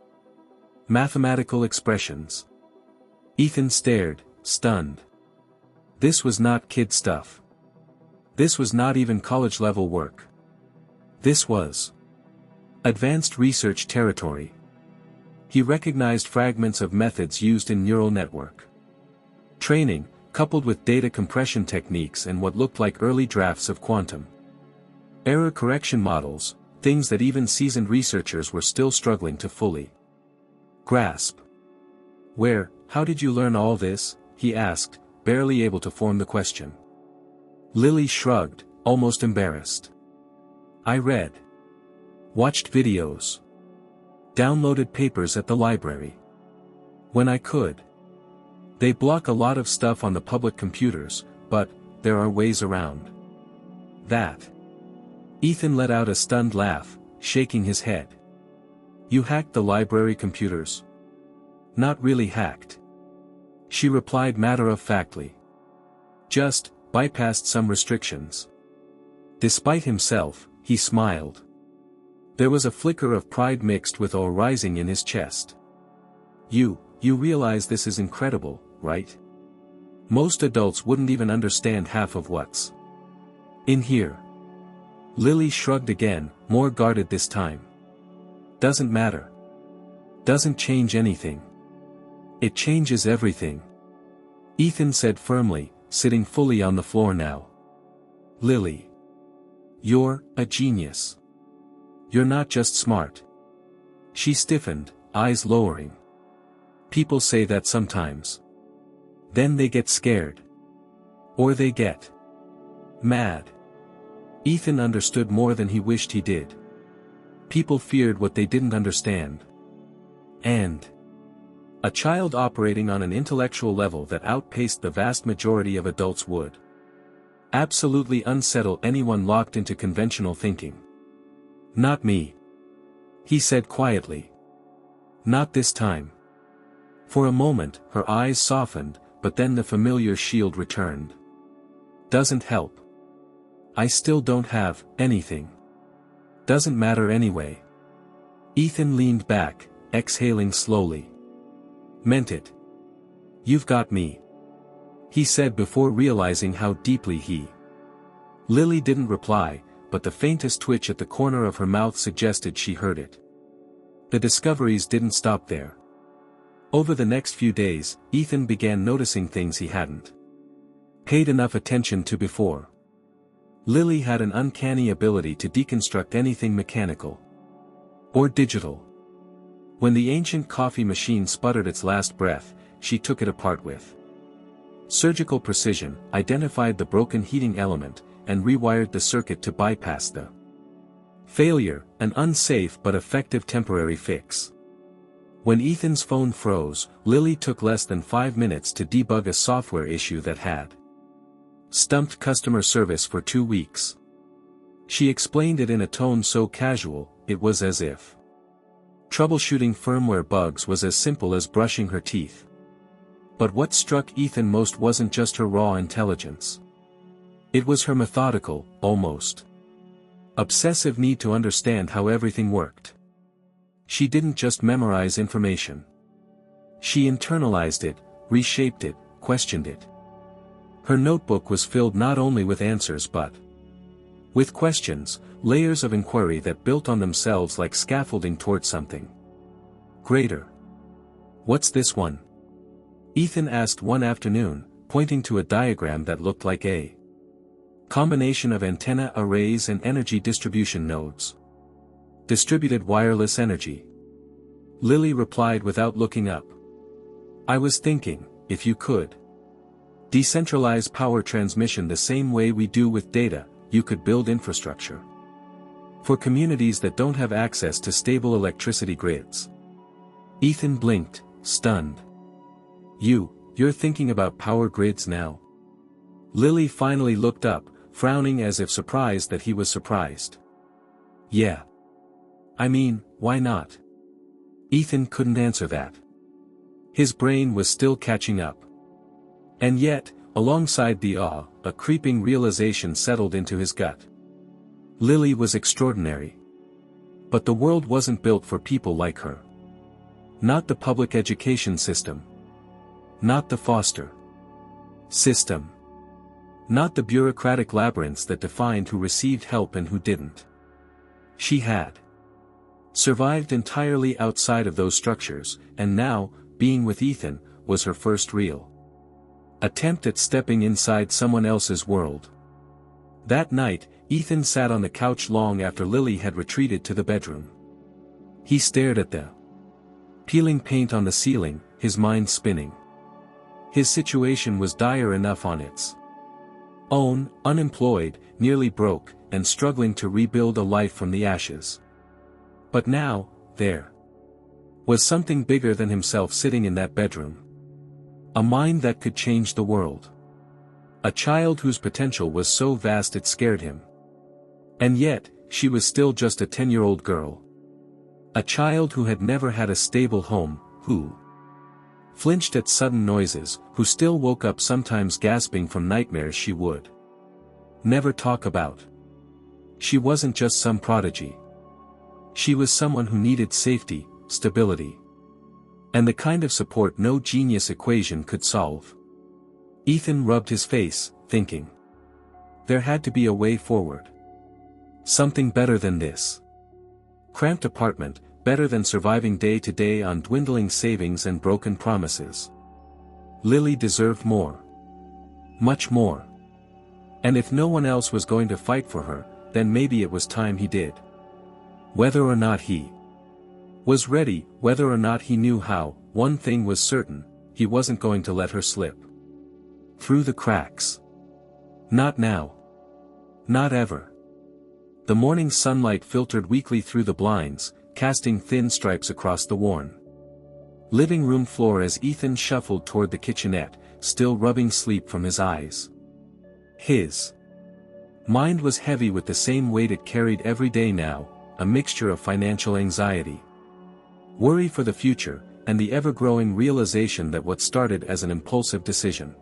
mathematical expressions. Ethan stared, stunned. This was not kid stuff. This was not even college-level work. This was advanced research territory. He recognized fragments of methods used in neural network training, coupled with data compression techniques and what looked like early drafts of quantum error correction models, things that even seasoned researchers were still struggling to fully grasp. How did you learn all this?" he asked, barely able to form the question. Lily shrugged, almost embarrassed. "I read, watched videos, downloaded papers at the library. When I could. They block a lot of stuff on the public computers, but there are ways around that." Ethan let out a stunned laugh, shaking his head. "You hacked the library computers?" "Not really hacked," she replied matter-of-factly. "Just bypassed some restrictions." Despite himself, he smiled. There was a flicker of pride mixed with awe rising in his chest. You realize this is incredible, right? Most adults wouldn't even understand half of what's in here." Lily shrugged again, more guarded this time. "Doesn't matter. Doesn't change anything. It changes everything," Ethan said firmly, sitting fully on the floor now. "Lily, you're a genius. You're not just smart." She stiffened, eyes lowering. "People say that sometimes. Then they get scared. Or they get mad." Ethan understood more than he wished he did. People feared what they didn't understand. And a child operating on an intellectual level that outpaced the vast majority of adults would absolutely unsettle anyone locked into conventional thinking. "Not me," he said quietly. "Not this time." For a moment, her eyes softened, but then the familiar shield returned. "Doesn't help. I still don't have anything. Doesn't matter anyway." Ethan leaned back, exhaling slowly. "Meant it. You've got me," he said before realizing how deeply he. Lily didn't reply, but the faintest twitch at the corner of her mouth suggested she heard it. The discoveries didn't stop there. Over the next few days, Ethan began noticing things he hadn't paid enough attention to before. Lily had an uncanny ability to deconstruct anything mechanical or digital. When the ancient coffee machine sputtered its last breath, she took it apart with surgical precision, identified the broken heating element, and rewired the circuit to bypass the failure, an unsafe but effective temporary fix. When Ethan's phone froze, Lily took less than 5 minutes to debug a software issue that had stumped customer service for 2 weeks. She explained it in a tone so casual, it was as if troubleshooting firmware bugs was as simple as brushing her teeth. But what struck Ethan most wasn't just her raw intelligence. It was her methodical, almost obsessive need to understand how everything worked. She didn't just memorize information. She internalized it, reshaped it, questioned it. Her notebook was filled not only with answers but with questions, layers of inquiry that built on themselves like scaffolding toward something greater. "What's this one?" Ethan asked one afternoon, pointing to a diagram that looked like a combination of antenna arrays and energy distribution nodes. "Distributed wireless energy." Lily replied without looking up. "I was thinking, if you could decentralize power transmission the same way we do with data, you could build infrastructure for communities that don't have access to stable electricity grids." Ethan blinked, stunned. You're thinking about power grids now?" Lily finally looked up, frowning as if surprised that he was surprised. "Yeah. I mean, why not?" Ethan couldn't answer that. His brain was still catching up. And yet, alongside the awe, a creeping realization settled into his gut. Lily was extraordinary. But the world wasn't built for people like her. Not the public education system. Not the foster system. Not the bureaucratic labyrinths that defined who received help and who didn't. She had survived entirely outside of those structures, and now, being with Ethan, was her first real attempt at stepping inside someone else's world. That night, Ethan sat on the couch long after Lily had retreated to the bedroom. He stared at the peeling paint on the ceiling, his mind spinning. His situation was dire enough on its own, unemployed, nearly broke, and struggling to rebuild a life from the ashes. But now, there was something bigger than himself sitting in that bedroom. A mind that could change the world. A child whose potential was so vast it scared him. And yet, she was still just a 10-year-old girl. A child who had never had a stable home, who flinched at sudden noises, who still woke up sometimes gasping from nightmares she would never talk about. She wasn't just some prodigy. She was someone who needed safety, stability, and the kind of support no genius equation could solve. Ethan rubbed his face, thinking. There had to be a way forward. Something better than this. Cramped apartment, better than surviving day to day on dwindling savings and broken promises. Lily deserved more. Much more. And if no one else was going to fight for her, then maybe it was time he did. Whether or not he was ready, whether or not he knew how, one thing was certain, he wasn't going to let her slip through the cracks. Not now. Not ever. The morning sunlight filtered weakly through the blinds, casting thin stripes across the worn living room floor as Ethan shuffled toward the kitchenette, still rubbing sleep from his eyes. His mind was heavy with the same weight it carried every day now, a mixture of financial anxiety, worry for the future, and the ever-growing realization that what started as an impulsive decision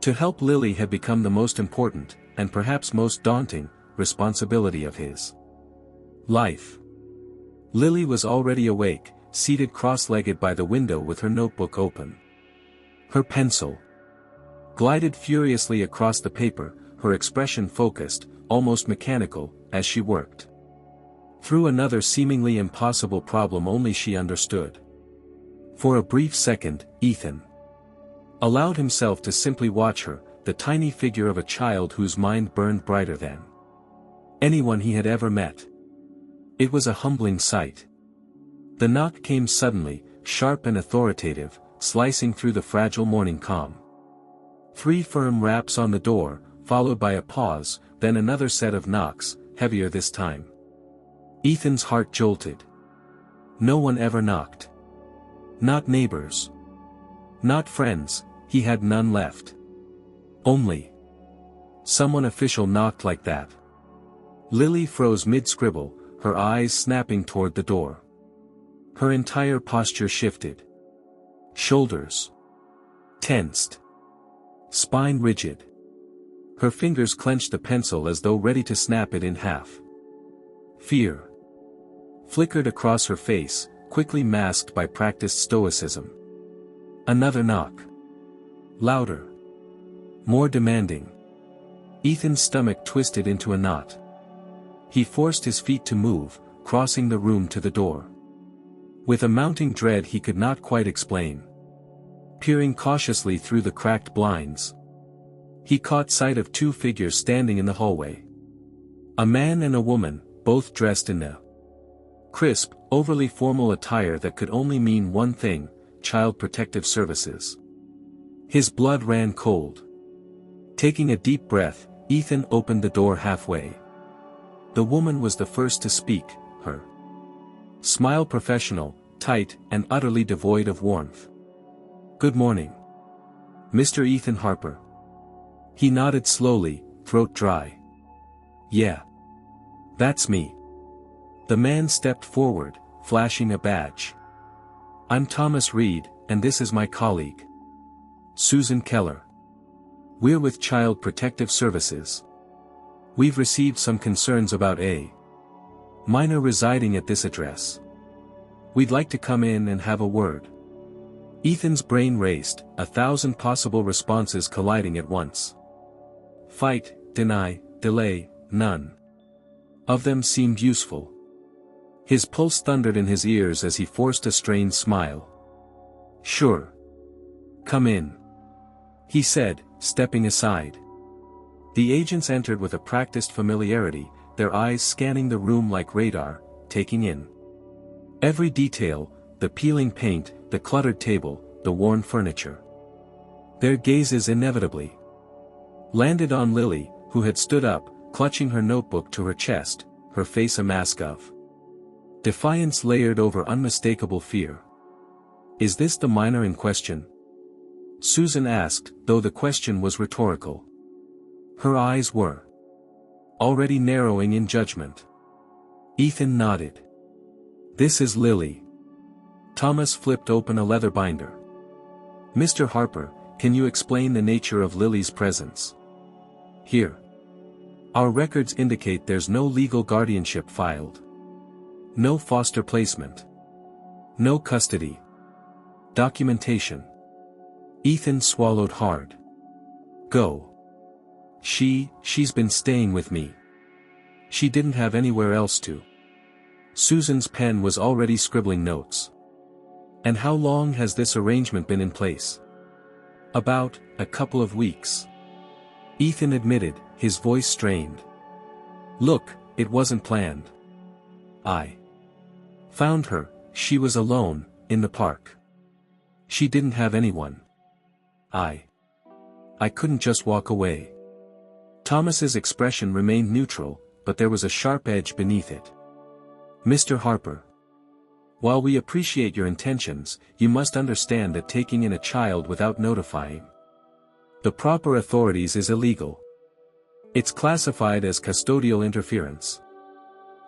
to help Lily had become the most important, and perhaps most daunting, responsibility of his life. Lily was already awake, seated cross-legged by the window with her notebook open. Her pencil glided furiously across the paper, her expression focused, almost mechanical, as she worked through another seemingly impossible problem only she understood. For a brief second, Ethan allowed himself to simply watch her, the tiny figure of a child whose mind burned brighter than anyone he had ever met. It was a humbling sight. The knock came suddenly, sharp and authoritative, slicing through the fragile morning calm. 3 firm raps on the door, followed by a pause, then another set of knocks, heavier this time. Ethan's heart jolted. No one ever knocked. Not neighbors. Not friends, he had none left. Only someone official knocked like that. Lily froze mid-scribble, her eyes snapping toward the door. Her entire posture shifted. Shoulders tensed. Spine rigid. Her fingers clenched the pencil as though ready to snap it in half. Fear flickered across her face, quickly masked by practiced stoicism. Another knock. Louder. More demanding. Ethan's stomach twisted into a knot. He forced his feet to move, crossing the room to the door. With a mounting dread he could not quite explain. Peering cautiously through the cracked blinds, he caught sight of two figures standing in the hallway. A man and a woman, both dressed in a crisp, overly formal attire that could only mean one thing: Child Protective Services. His blood ran cold. Taking a deep breath, Ethan opened the door halfway. The woman was the first to speak, her smile professional, tight, and utterly devoid of warmth. "Good morning, Mr. Ethan Harper." He nodded slowly, throat dry. "Yeah. That's me." The man stepped forward, flashing a badge. "I'm Thomas Reed, and this is my colleague, Susan Keller. We're with Child Protective Services. We've received some concerns about a minor residing at this address. We'd like to come in and have a word." Ethan's brain raced, 1,000 possible responses colliding at once. Fight, deny, delay, none of them seemed useful. His pulse thundered in his ears as he forced a strained smile. "Sure. Come in," he said, stepping aside. The agents entered with a practiced familiarity, their eyes scanning the room like radar, taking in every detail: the peeling paint, the cluttered table, the worn furniture. Their gazes inevitably landed on Lily, who had stood up, clutching her notebook to her chest, her face a mask of defiance layered over unmistakable fear. "Is this the minor in question?" Susan asked, though the question was rhetorical. Her eyes were already narrowing in judgment. Ethan nodded. "This is Lily." Thomas flipped open a leather binder. "Mr. Harper, can you explain the nature of Lily's presence here? Our records indicate there's no legal guardianship filed. No foster placement. No custody documentation." Ethan swallowed hard. "Go. She's been staying with me. She didn't have anywhere else to." Susan's pen was already scribbling notes. "And how long has this arrangement been in place?" "About a couple of weeks," Ethan admitted, his voice strained. "Look, it wasn't planned. I found her. She was alone, in the park. She didn't have anyone. I couldn't just walk away." Thomas's expression remained neutral, but there was a sharp edge beneath it. "Mr. Harper, while we appreciate your intentions, you must understand that taking in a child without notifying the proper authorities is illegal. It's classified as custodial interference."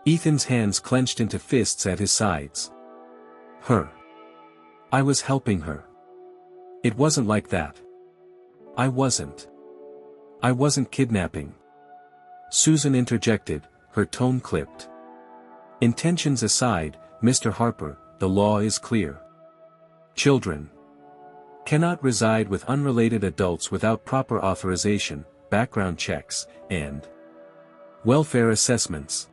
Ethan's hands clenched into fists at his sides. "Her. I was helping her. It wasn't like that. I wasn't kidnapping." Susan interjected, her tone clipped. "Intentions aside, Mr. Harper, the law is clear. Children cannot reside with unrelated adults without proper authorization, background checks, and welfare assessments."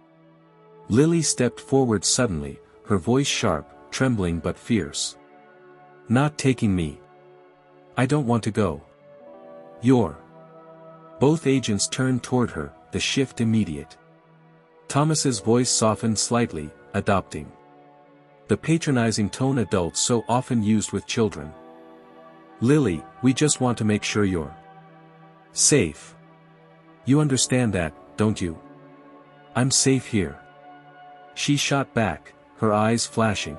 Lily stepped forward suddenly, her voice sharp, trembling but fierce. "Not taking me. I don't want to go. You're." Both agents turned toward her, the shift immediate. Thomas's voice softened slightly, adopting the patronizing tone adults so often used with children. "Lily, we just want to make sure you're safe. You understand that, don't you?" "I'm safe here." She shot back, her eyes flashing.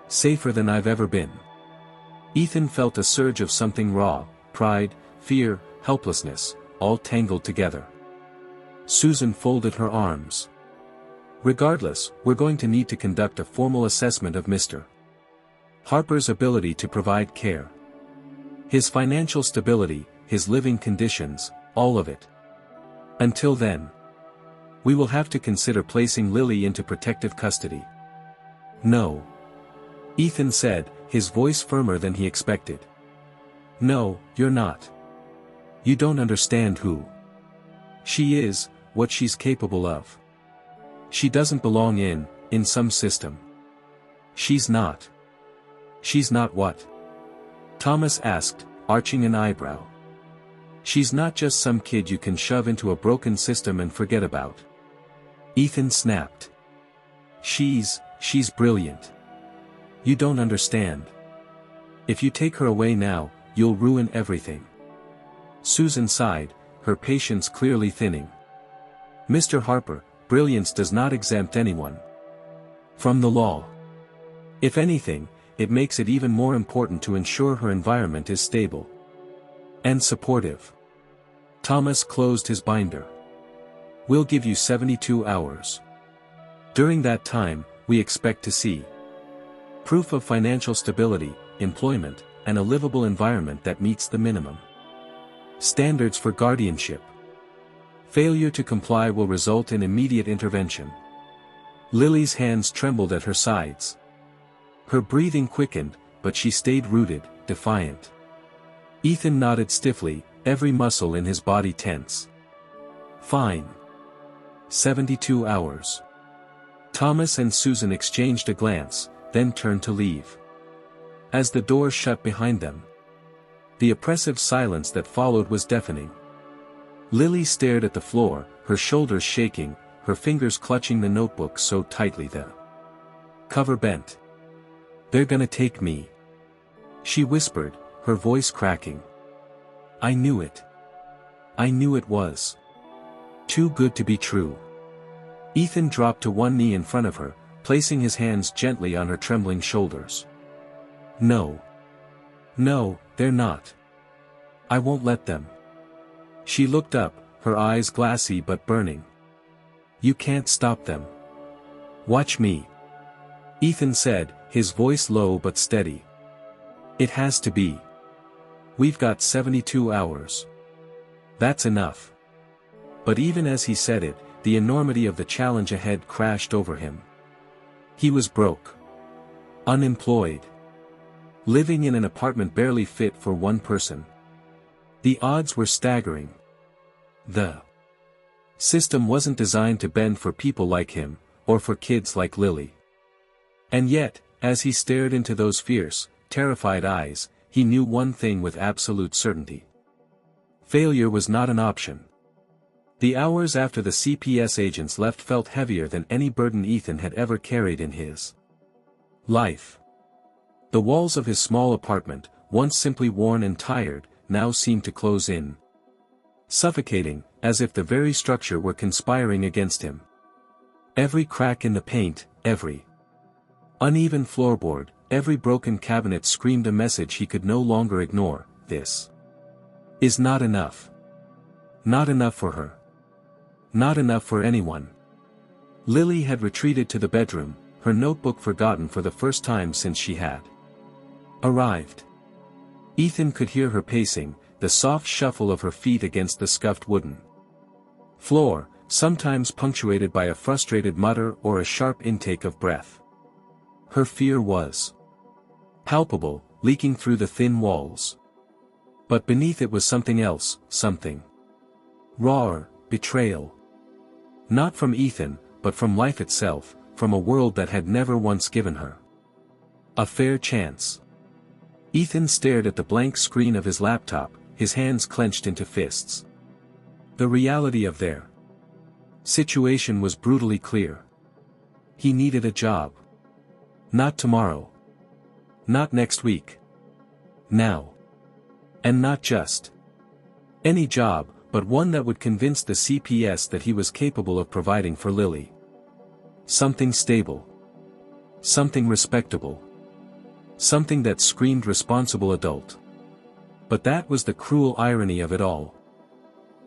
"Safer than I've ever been." Ethan felt a surge of something raw: pride, fear, helplessness, all tangled together. Susan folded her arms. "Regardless, we're going to need to conduct a formal assessment of Mr. Harper's ability to provide care. His financial stability, his living conditions, all of it. Until then, we will have to consider placing Lily into protective custody." "No," Ethan said, his voice firmer than he expected. "No, you're not. You don't understand who she is, what she's capable of. She doesn't belong in some system. She's not. She's not what? Thomas asked, arching an eyebrow. She's not just some kid you can shove into a broken system and forget about. Ethan snapped. She's brilliant. You don't understand. If you take her away now, you'll ruin everything. Susan sighed, her patience clearly thinning. Mr. Harper, brilliance does not exempt anyone from the law. If anything, it makes it even more important to ensure her environment is stable and supportive. Thomas closed his binder. We'll give you 72 hours. During that time, we expect to see proof of financial stability, employment, and a livable environment that meets the minimum standards for guardianship. Failure to comply will result in immediate intervention. Lily's hands trembled at her sides. Her breathing quickened, but she stayed rooted, defiant. Ethan nodded stiffly, every muscle in his body tense. Fine. 72 hours. Thomas and Susan exchanged a glance, then turned to leave. As the door shut behind them, the oppressive silence that followed was deafening. Lily stared at the floor, her shoulders shaking, her fingers clutching the notebook so tightly the cover bent. They're gonna take me, she whispered, her voice cracking. I knew it. I knew it was too good to be true. Ethan dropped to one knee in front of her, placing his hands gently on her trembling shoulders. No. No, they're not. I won't let them. She looked up, her eyes glassy but burning. You can't stop them. Watch me. Ethan said, his voice low but steady. It has to be. We've got 72 hours. That's enough. But even as he said it, the enormity of the challenge ahead crashed over him. He was broke. Unemployed. Living in an apartment barely fit for one person. The odds were staggering. The system wasn't designed to bend for people like him, or for kids like Lily. And yet, as he stared into those fierce, terrified eyes, he knew one thing with absolute certainty. Failure was not an option. The hours after the CPS agents left felt heavier than any burden Ethan had ever carried in his life. The walls of his small apartment, once simply worn and tired, now seemed to close in, suffocating, as if the very structure were conspiring against him. Every crack in the paint, every uneven floorboard, every broken cabinet screamed a message he could no longer ignore. This is not enough. Not enough for her. Not enough for anyone. Lily had retreated to the bedroom, her notebook forgotten for the first time since she had arrived. Ethan could hear her pacing, the soft shuffle of her feet against the scuffed wooden floor, sometimes punctuated by a frustrated mutter or a sharp intake of breath. Her fear was palpable, leaking through the thin walls. But beneath it was something else, something rawer, betrayal. Not from Ethan, but from life itself, from a world that had never once given her a fair chance. Ethan stared at the blank screen of his laptop, his hands clenched into fists. The reality of their situation was brutally clear. He needed a job. Not tomorrow. Not next week. Now. And not just any job, but one that would convince the CPS that he was capable of providing for Lily. Something stable. Something respectable. Something that screamed responsible adult. But that was the cruel irony of it all.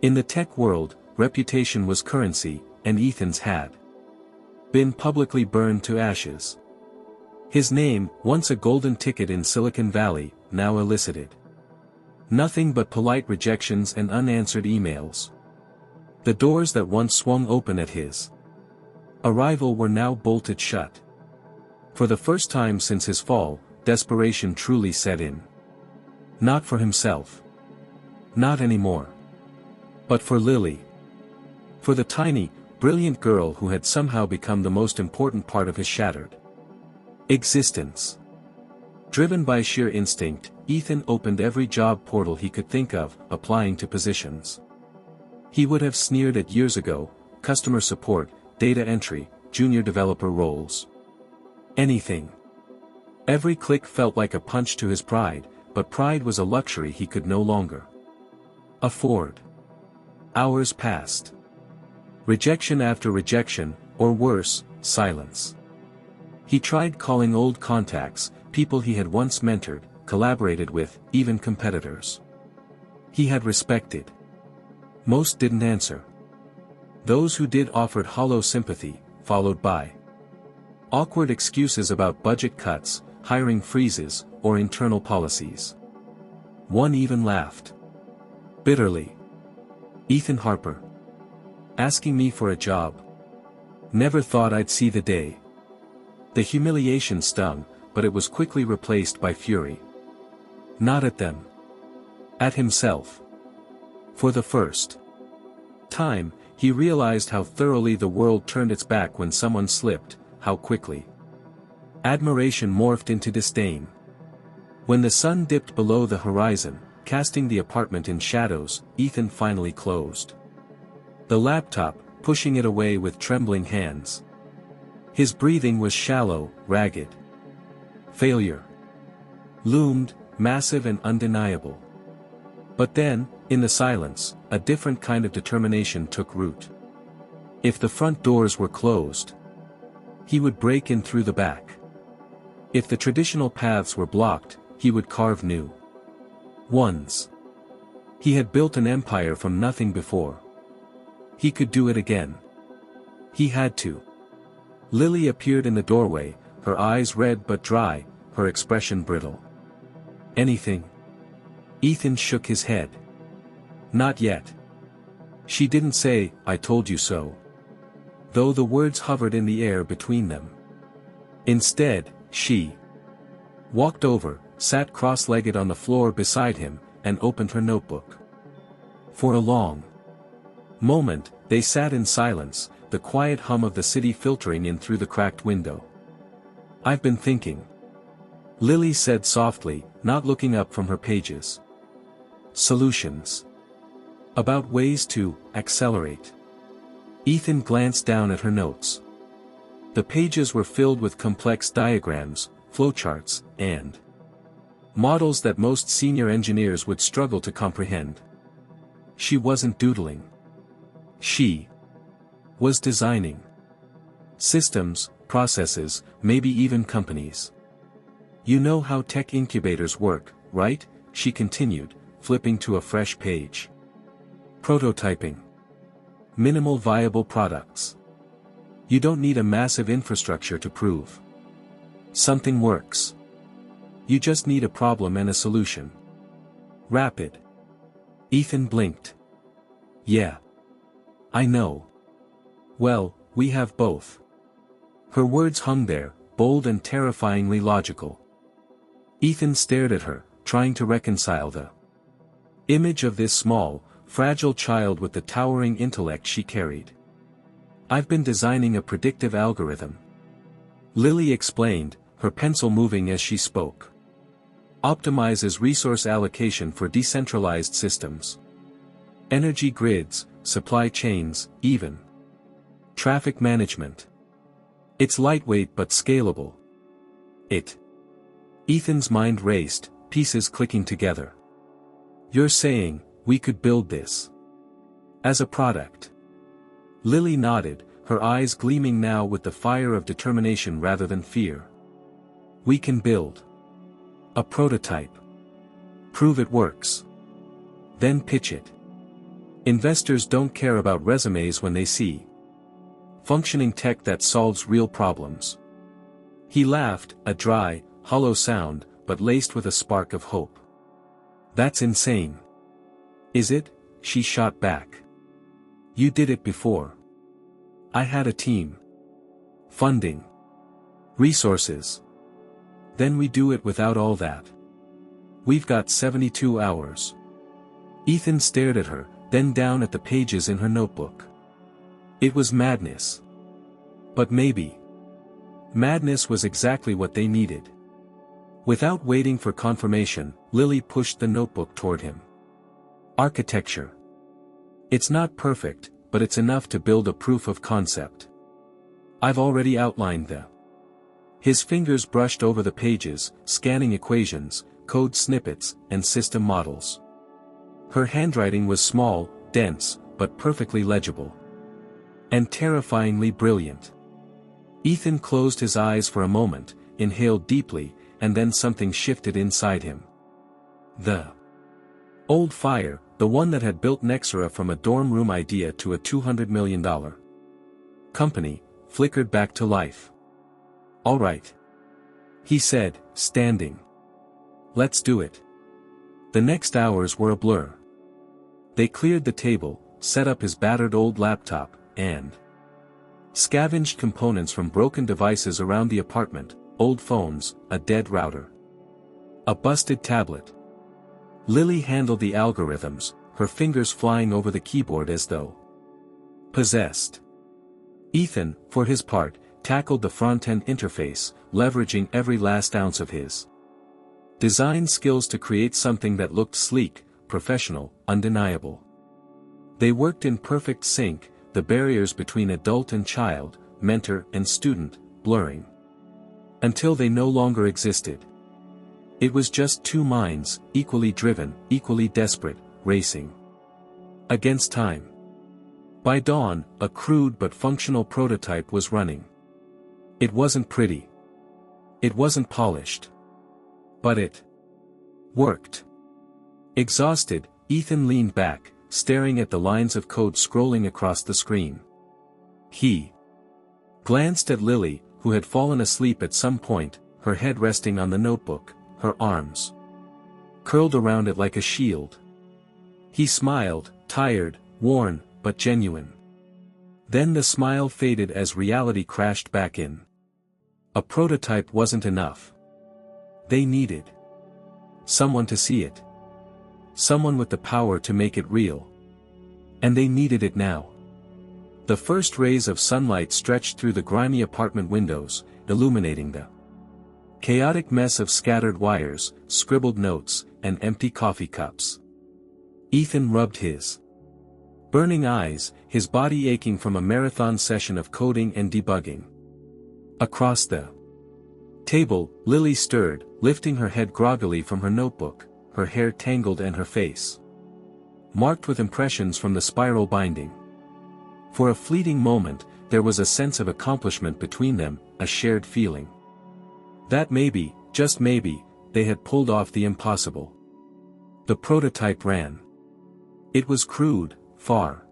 In the tech world, reputation was currency, and Ethan's had been publicly burned to ashes. His name, once a golden ticket in Silicon Valley, now elicited nothing but polite rejections and unanswered emails. The doors that once swung open at his arrival were now bolted shut. For the first time since his fall, desperation truly set in. Not for himself. Not anymore. But for Lily. For the tiny, brilliant girl who had somehow become the most important part of his shattered existence. Driven by sheer instinct, Ethan opened every job portal he could think of, applying to positions he would have sneered at years ago: customer support, data entry, junior developer roles. Anything. Every click felt like a punch to his pride, but pride was a luxury he could no longer afford. Hours passed. Rejection after rejection, or worse, silence. He tried calling old contacts, people he had once mentored, collaborated with, even competitors he had respected. Most didn't answer. Those who did offered hollow sympathy, followed by awkward excuses about budget cuts, hiring freezes, or internal policies. One even laughed bitterly. Ethan Harper. Asking me for a job. Never thought I'd see the day. The humiliation stung, but it was quickly replaced by fury. Not at them. At himself. For the first time, he realized how thoroughly the world turned its back when someone slipped, how quickly admiration morphed into disdain. When the sun dipped below the horizon, casting the apartment in shadows, Ethan finally closed the laptop, pushing it away with trembling hands. His breathing was shallow, ragged. Failure loomed, massive and undeniable. But then, in the silence, a different kind of determination took root. If the front doors were closed, he would break in through the back. If the traditional paths were blocked, he would carve new ones. He had built an empire from nothing before. He could do it again. He had to. Lily appeared in the doorway, her eyes red but dry, her expression brittle. Anything? Ethan shook his head. Not yet. She didn't say, "I told you so," though the words hovered in the air between them. Instead, she walked over, sat cross-legged on the floor beside him, and opened her notebook. For a long moment, they sat in silence, the quiet hum of the city filtering in through the cracked window. "I've been thinking," Lily said softly, not looking up from her pages. "Solutions. About ways to accelerate." Ethan glanced down at her notes. The pages were filled with complex diagrams, flowcharts, and models that most senior engineers would struggle to comprehend. She wasn't doodling. She was designing systems, processes, maybe even companies. "You know how tech incubators work, right?" she continued, flipping to a fresh page. "Prototyping. Minimal viable products. You don't need a massive infrastructure to prove something works. You just need a problem and a solution. Rapid." Ethan blinked. "Yeah. I know. Well, we have both." Her words hung there, bold and terrifyingly logical. Ethan stared at her, trying to reconcile the image of this small, fragile child with the towering intellect she carried. "I've been designing a predictive algorithm," Lily explained, her pencil moving as she spoke. "Optimizes resource allocation for decentralized systems. Energy grids, supply chains, even traffic management. It's lightweight but scalable." Ethan's mind raced, pieces clicking together. "You're saying, we could build this as a product?" Lily nodded, her eyes gleaming now with the fire of determination rather than fear. "We can build a prototype. Prove it works. Then pitch it. Investors don't care about resumes when they see functioning tech that solves real problems." He laughed, a dry, hollow sound, but laced with a spark of hope. "That's insane." "Is it?" she shot back. "You did it before. I had a team. Funding. Resources. Then we do it without all that. We've got 72 hours. Ethan stared at her, then down at the pages in her notebook. It was madness. But maybe madness was exactly what they needed. Without waiting for confirmation, Lily pushed the notebook toward him. Architecture. It's not perfect, but it's enough to build a proof of concept. I've already outlined the. His fingers brushed over the pages, scanning equations, code snippets, and system models. Her handwriting was small, dense, but perfectly legible. And terrifyingly brilliant. Ethan closed his eyes for a moment, inhaled deeply, and then something shifted inside him. The old fire, the one that had built Nexera from a dorm room idea to a $200 million company, flickered back to life. All right, he said, standing. Let's do it. The next hours were a blur. They cleared the table, set up his battered old laptop, and scavenged components from broken devices around the apartment, old phones, a dead router, a busted tablet. Lily handled the algorithms, her fingers flying over the keyboard as though possessed. Ethan, for his part, tackled the front-end interface, leveraging every last ounce of his design skills to create something that looked sleek, professional, undeniable. They worked in perfect sync, the barriers between adult and child, mentor and student, blurring. Until they no longer existed. It was just two minds, equally driven, equally desperate, racing against time. By dawn, a crude but functional prototype was running. It wasn't pretty. It wasn't polished. But it worked. Exhausted, Ethan leaned back, staring at the lines of code scrolling across the screen. He glanced at Lily, who had fallen asleep at some point, her head resting on the notebook, her arms curled around it like a shield. He smiled, tired, worn, but genuine. Then the smile faded as reality crashed back in. A prototype wasn't enough. They needed someone to see it. Someone with the power to make it real. And they needed it now. The first rays of sunlight stretched through the grimy apartment windows, illuminating the chaotic mess of scattered wires, scribbled notes, and empty coffee cups. Ethan rubbed his burning eyes, his body aching from a marathon session of coding and debugging. Across the table, Lily stirred, lifting her head groggily from her notebook, her hair tangled and her face marked with impressions from the spiral binding. For a fleeting moment, there was a sense of accomplishment between them, a shared feeling. That maybe, just maybe, they had pulled off the impossible. The prototype ran. It was crude, far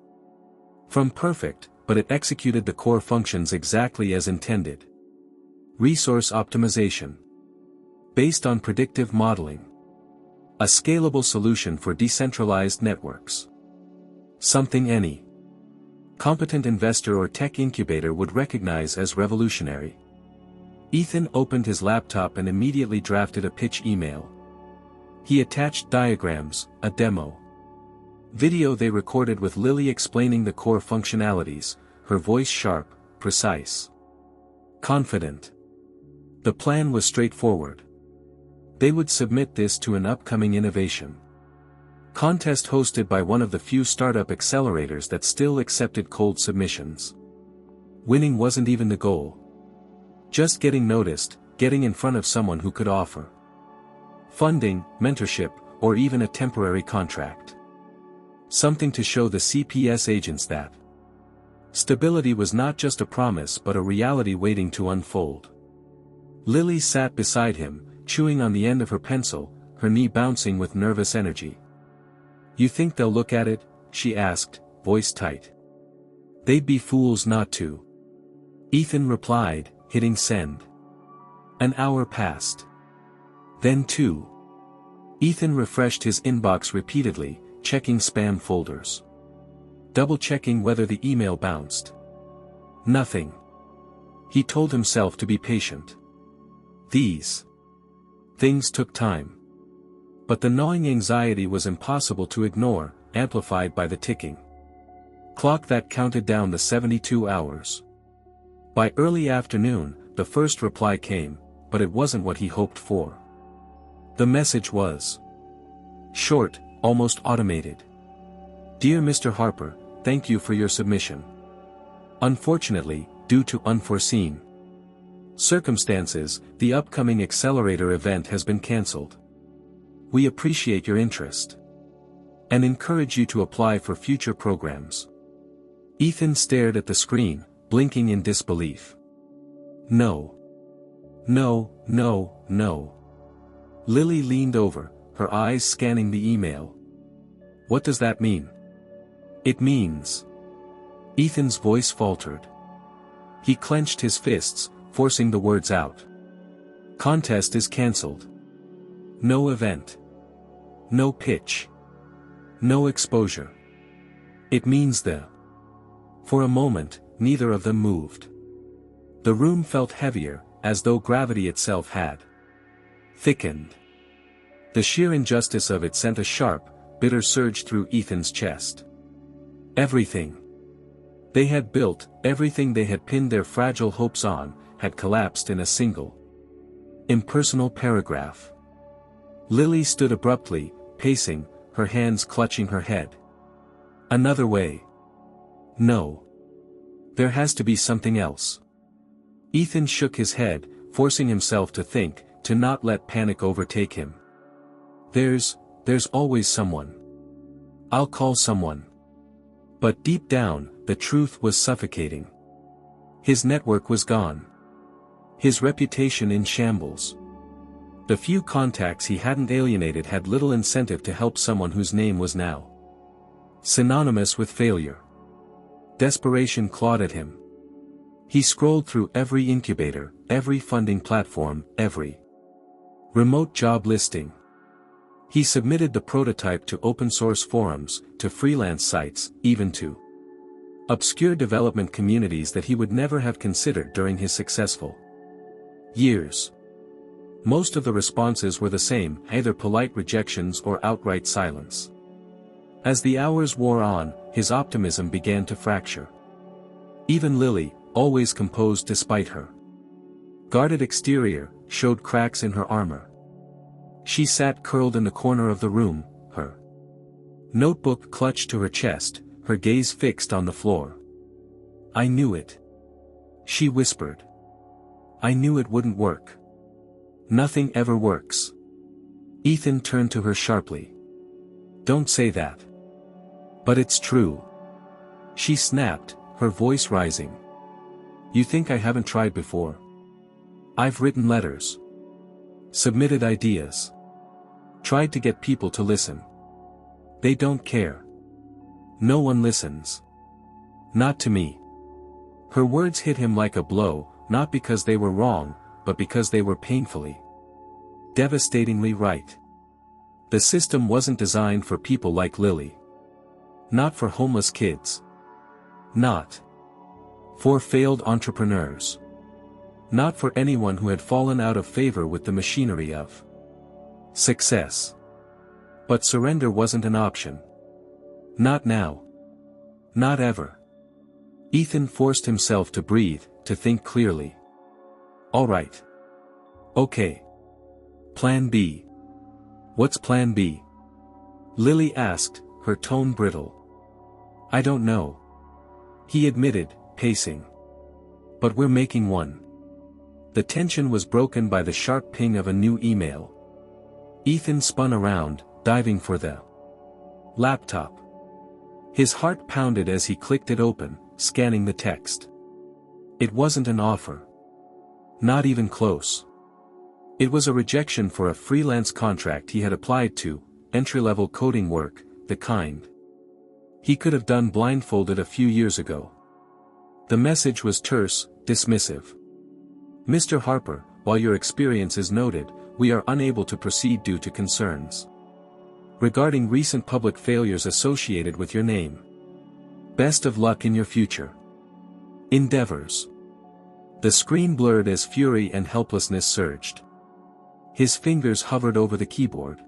from perfect, but it executed the core functions exactly as intended. Resource optimization. Based on predictive modeling. A scalable solution for decentralized networks. Something any competent investor or tech incubator would recognize as revolutionary. Ethan opened his laptop and immediately drafted a pitch email. He attached diagrams, a demo video they recorded with Lily explaining the core functionalities, her voice sharp, precise, confident. The plan was straightforward. They would submit this to an upcoming innovation contest hosted by one of the few startup accelerators that still accepted cold submissions. Winning wasn't even the goal. Just getting noticed, getting in front of someone who could offer funding, mentorship, or even a temporary contract. Something to show the CPS agents that stability was not just a promise but a reality waiting to unfold. Lily sat beside him, chewing on the end of her pencil, her knee bouncing with nervous energy. "You think they'll look at it?" she asked, voice tight. "They'd be fools not to." Ethan replied, hitting send. An hour passed. Then 2. Ethan refreshed his inbox repeatedly, checking spam folders. Double-checking whether the email bounced. Nothing. He told himself to be patient. These things took time. But the gnawing anxiety was impossible to ignore, amplified by the ticking clock that counted down the 72 hours. By early afternoon, the first reply came, but it wasn't what he hoped for. The message was short, almost automated. Dear Mr. Harper, thank you for your submission. Unfortunately, due to unforeseen circumstances, the upcoming accelerator event has been cancelled. We appreciate your interest and encourage you to apply for future programs. Ethan stared at the screen, blinking in disbelief. No. No, no, no. Lily leaned over, her eyes scanning the email. What does that mean? It means. Ethan's voice faltered. He clenched his fists, forcing the words out. Contest is cancelled. No event. No pitch. No exposure. It means the. For a moment, neither of them moved. The room felt heavier, as though gravity itself had thickened. The sheer injustice of it sent a sharp, bitter surge through Ethan's chest. Everything they had built, everything they had pinned their fragile hopes on, had collapsed in a single, impersonal paragraph. Lily stood abruptly, pacing, her hands clutching her head. Another way. No. There has to be something else. Ethan shook his head, forcing himself to think, to not let panic overtake him. There's always someone. I'll call someone. But deep down, the truth was suffocating. His network was gone. His reputation in shambles. The few contacts he hadn't alienated had little incentive to help someone whose name was now synonymous with failure. Desperation clawed at him. He scrolled through every incubator, every funding platform, every remote job listing. He submitted the prototype to open-source forums, to freelance sites, even to obscure development communities that he would never have considered during his successful years. Most of the responses were the same, either polite rejections or outright silence. As the hours wore on, his optimism began to fracture. Even Lily, always composed despite her guarded exterior, showed cracks in her armor. She sat curled in the corner of the room, her notebook clutched to her chest, her gaze fixed on the floor. I knew it. She whispered. I knew it wouldn't work. Nothing ever works. Ethan turned to her sharply. Don't say that. But it's true. She snapped, her voice rising. You think I haven't tried before? I've written letters. Submitted ideas. Tried to get people to listen. They don't care. No one listens. Not to me. Her words hit him like a blow, not because they were wrong, but because they were painfully, devastatingly right. The system wasn't designed for people like Lily. Not for homeless kids. Not for failed entrepreneurs. Not for anyone who had fallen out of favor with the machinery of success. But surrender wasn't an option. Not now. Not ever. Ethan forced himself to breathe, to think clearly. All right. Okay. Plan B. What's Plan B? Lily asked, her tone brittle. I don't know. He admitted, pacing. But we're making one. The tension was broken by the sharp ping of a new email. Ethan spun around, diving for the laptop. His heart pounded as he clicked it open, scanning the text. It wasn't an offer. Not even close. It was a rejection for a freelance contract he had applied to, entry-level coding work, the kind he could have done blindfolded a few years ago. The message was terse, dismissive. Mr. Harper, while your experience is noted, we are unable to proceed due to concerns regarding recent public failures associated with your name. Best of luck in your future endeavors. The screen blurred as fury and helplessness surged. His fingers hovered over the keyboard.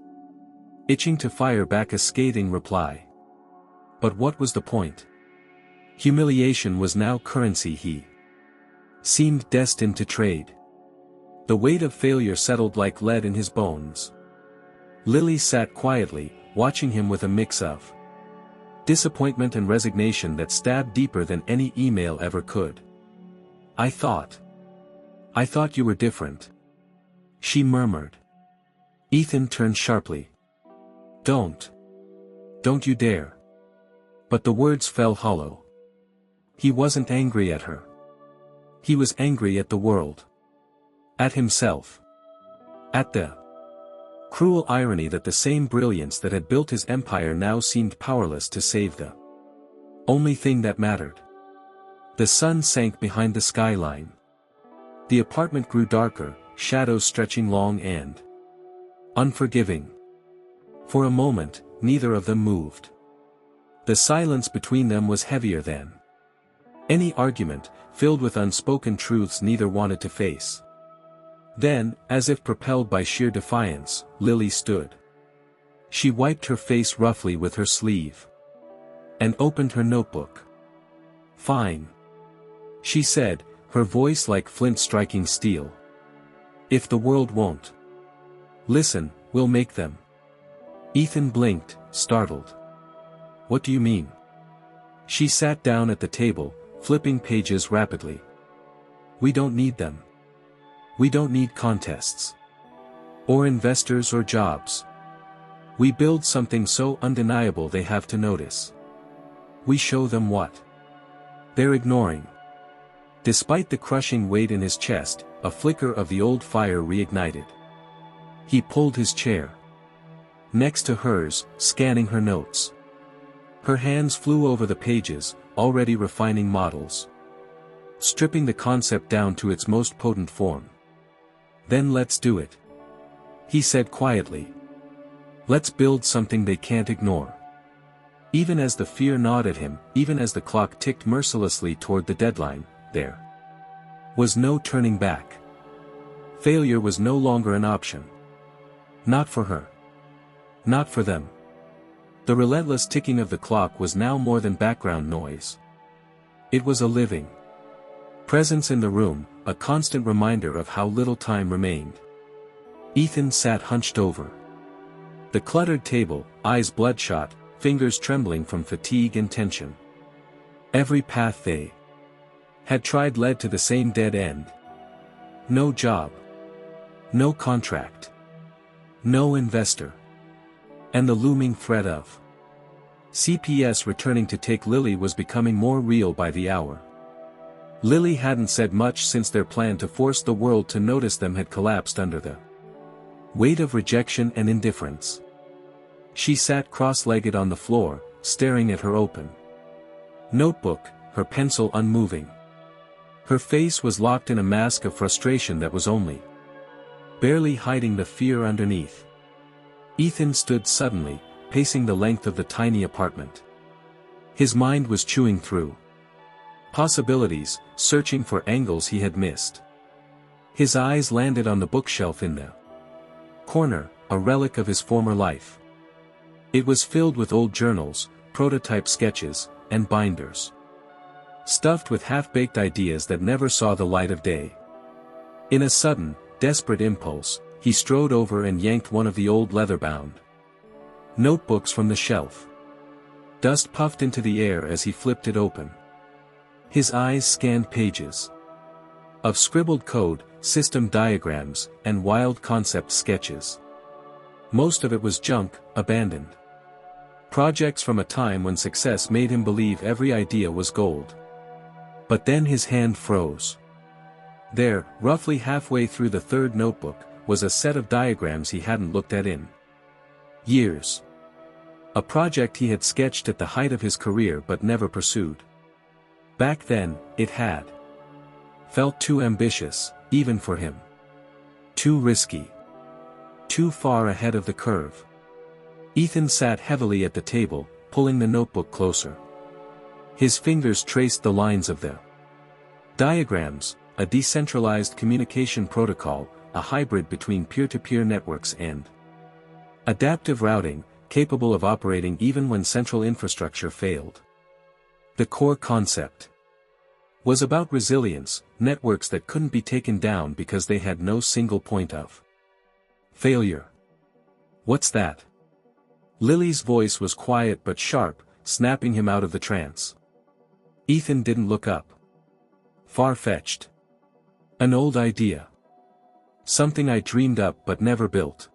itching to fire back a scathing reply. But what was the point? Humiliation was now currency he seemed destined to trade. The weight of failure settled like lead in his bones. Lily sat quietly, watching him with a mix of disappointment and resignation that stabbed deeper than any email ever could. I thought you were different," she murmured. Ethan turned sharply. Don't you dare." But the words fell hollow. He wasn't angry at her. He was angry at the world. At himself. At the cruel irony that the same brilliance that had built his empire now seemed powerless to save the only thing that mattered. The sun sank behind the skyline. The apartment grew darker, shadows stretching long and unforgiving. For a moment, neither of them moved. The silence between them was heavier than any argument, filled with unspoken truths neither wanted to face. Then, as if propelled by sheer defiance, Lily stood. She wiped her face roughly with her sleeve. And opened her notebook. "Fine," she said, her voice like flint striking steel. "If the world won't listen, we'll make them." Ethan blinked, startled. "What do you mean?" She sat down at the table, flipping pages rapidly. "We don't need them. We don't need contests. Or investors or jobs. We build something so undeniable they have to notice. We show them what they're ignoring." Despite the crushing weight in his chest, a flicker of the old fire reignited. He pulled his chair next to hers, scanning her notes. Her hands flew over the pages, already refining models. Stripping the concept down to its most potent form. "Then let's do it," he said quietly. "Let's build something they can't ignore." Even as the fear gnawed at him, even as the clock ticked mercilessly toward the deadline, there was no turning back. Failure was no longer an option. Not for her. Not for them. The relentless ticking of the clock was now more than background noise. It was a living presence in the room, a constant reminder of how little time remained. Ethan sat hunched over the cluttered table, eyes bloodshot, fingers trembling from fatigue and tension. Every path they had tried led to the same dead end. No job. No contract. No investor. And the looming threat of CPS returning to take Lily was becoming more real by the hour. Lily hadn't said much since their plan to force the world to notice them had collapsed under the weight of rejection and indifference. She sat cross-legged on the floor, staring at her open notebook, her pencil unmoving. Her face was locked in a mask of frustration that was only barely hiding the fear underneath. Ethan stood suddenly, pacing the length of the tiny apartment. His mind was chewing through possibilities, searching for angles he had missed. His eyes landed on the bookshelf in the corner, a relic of his former life. It was filled with old journals, prototype sketches, and binders. Stuffed with half-baked ideas that never saw the light of day. In a sudden, desperate impulse, he strode over and yanked one of the old leather-bound notebooks from the shelf. Dust puffed into the air as he flipped it open. His eyes scanned pages of scribbled code, system diagrams, and wild concept sketches. Most of it was junk, abandoned projects from a time when success made him believe every idea was gold. But then his hand froze. There, roughly halfway through the third notebook, was a set of diagrams he hadn't looked at in years. A project he had sketched at the height of his career but never pursued. Back then, it had felt too ambitious, even for him. Too risky. Too far ahead of the curve. Ethan sat heavily at the table, pulling the notebook closer. His fingers traced the lines of the diagrams, a decentralized communication protocol, a hybrid between peer-to-peer networks and Adaptive routing, capable of operating even when central infrastructure failed. The core concept was about resilience, networks that couldn't be taken down because they had no single point of failure. What's that? Lily's voice was quiet but sharp, snapping him out of the trance. Ethan didn't look up. Far-fetched. An old idea. Something I dreamed up but never built.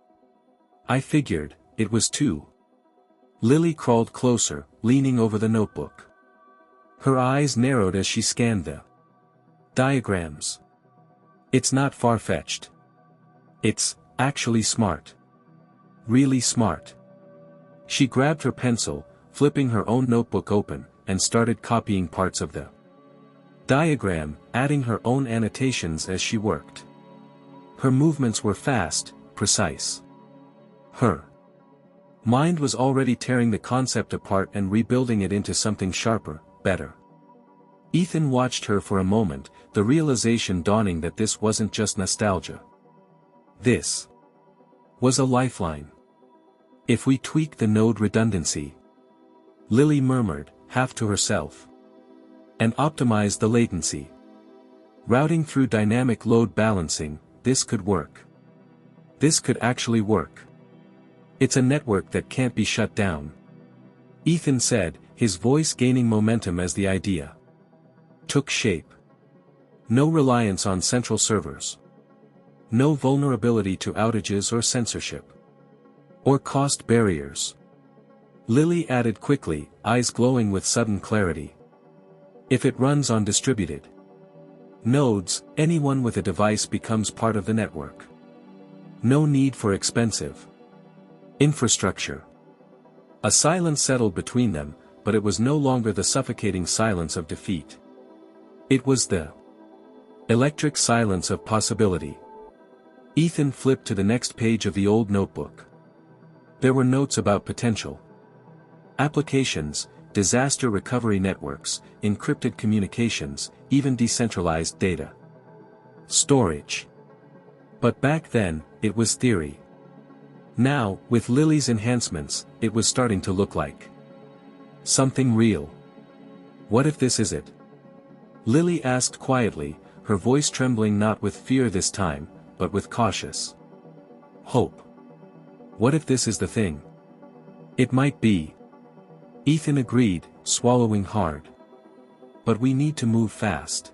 I figured, it was too. Lily crawled closer, leaning over the notebook. Her eyes narrowed as she scanned the diagrams. It's not far-fetched. It's actually smart. Really smart. She grabbed her pencil, flipping her own notebook open, and started copying parts of the diagram, adding her own annotations as she worked. Her movements were fast, precise. Her mind was already tearing the concept apart and rebuilding it into something sharper, better. Ethan watched her for a moment, the realization dawning that this wasn't just nostalgia. This was a lifeline. If we tweak the node redundancy, Lily murmured, half to herself, and optimize the latency. Routing through dynamic load balancing, this could work. This could actually work. It's a network that can't be shut down. Ethan said, his voice gaining momentum as the idea took shape. No reliance on central servers. No vulnerability to outages or censorship. Or cost barriers. Lily added quickly, eyes glowing with sudden clarity. If it runs on distributed nodes, anyone with a device becomes part of the network. No need for expensive infrastructure. A silence settled between them, but it was no longer the suffocating silence of defeat. It was the electric silence of possibility. Ethan flipped to the next page of the old notebook. There were notes about potential applications, disaster recovery networks, encrypted communications, even decentralized data storage. But back then, it was theory. Now, with Lily's enhancements, it was starting to look like something real. What if this is it? Lily asked quietly, her voice trembling not with fear this time, but with cautious hope. What if this is the thing? It might be. Ethan agreed, swallowing hard. But we need to move fast.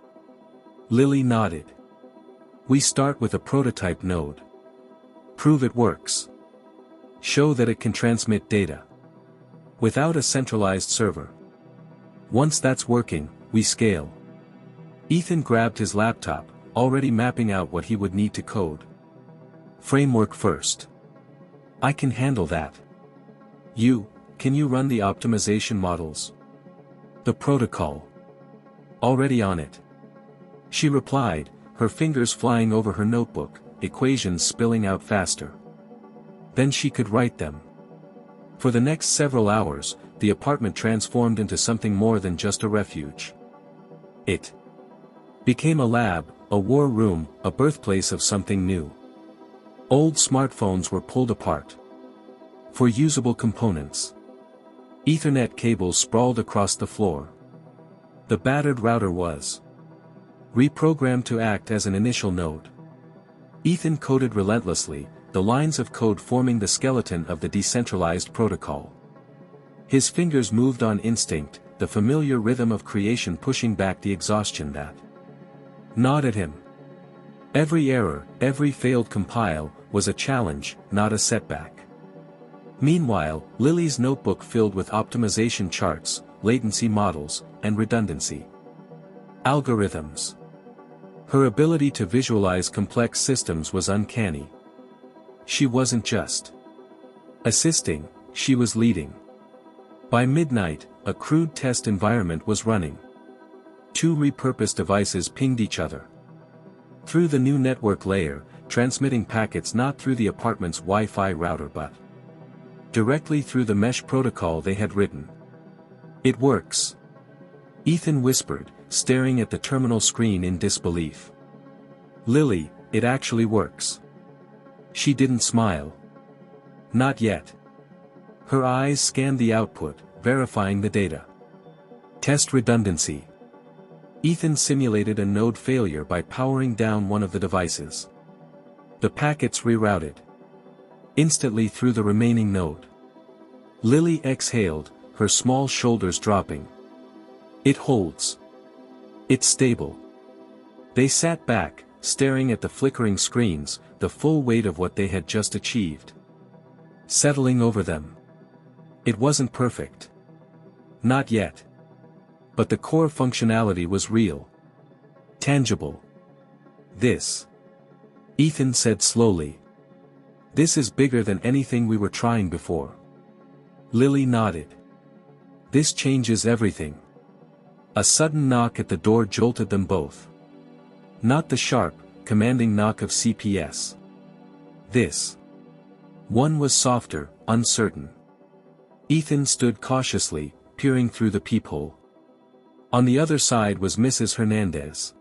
Lily nodded. We start with a prototype node. Prove it works. Show that it can transmit data. Without a centralized server. Once that's working, we scale. Ethan grabbed his laptop, already mapping out what he would need to code. Framework first. I can handle that. Can you run the optimization models? The protocol. Already on it. She replied, her fingers flying over her notebook, equations spilling out faster. Then she could write them. For the next several hours, the apartment transformed into something more than just a refuge. It became a lab, a war room, a birthplace of something new. Old smartphones were pulled apart for usable components. Ethernet cables sprawled across the floor. The battered router was reprogrammed to act as an initial node. Ethan coded relentlessly, the lines of code forming the skeleton of the decentralized protocol. His fingers moved on instinct, the familiar rhythm of creation pushing back the exhaustion that gnawed at him. Every error, every failed compile, was a challenge, not a setback. Meanwhile, Lily's notebook filled with optimization charts, latency models, and redundancy algorithms. Her ability to visualize complex systems was uncanny. She wasn't just assisting, she was leading. By midnight, a crude test environment was running. 2 repurposed devices pinged each other through the new network layer, transmitting packets not through the apartment's Wi-Fi router but directly through the mesh protocol they had written. It works. Ethan whispered, staring at the terminal screen in disbelief. Lily, it actually works. She didn't smile. Not yet. Her eyes scanned the output, verifying the data. Test redundancy. Ethan simulated a node failure by powering down one of the devices. The packets rerouted instantly through the remaining node. Lily exhaled, her small shoulders dropping. It holds. It's stable. They sat back, staring at the flickering screens, the full weight of what they had just achieved settling over them. It wasn't perfect. Not yet. But the core functionality was real. Tangible. This. Ethan said slowly. This is bigger than anything we were trying before. Lily nodded. This changes everything. A sudden knock at the door jolted them both. Not the sharp, commanding knock of CPS. This one was softer, uncertain. Ethan stood cautiously, peering through the peephole. On the other side was Mrs. Hernandez,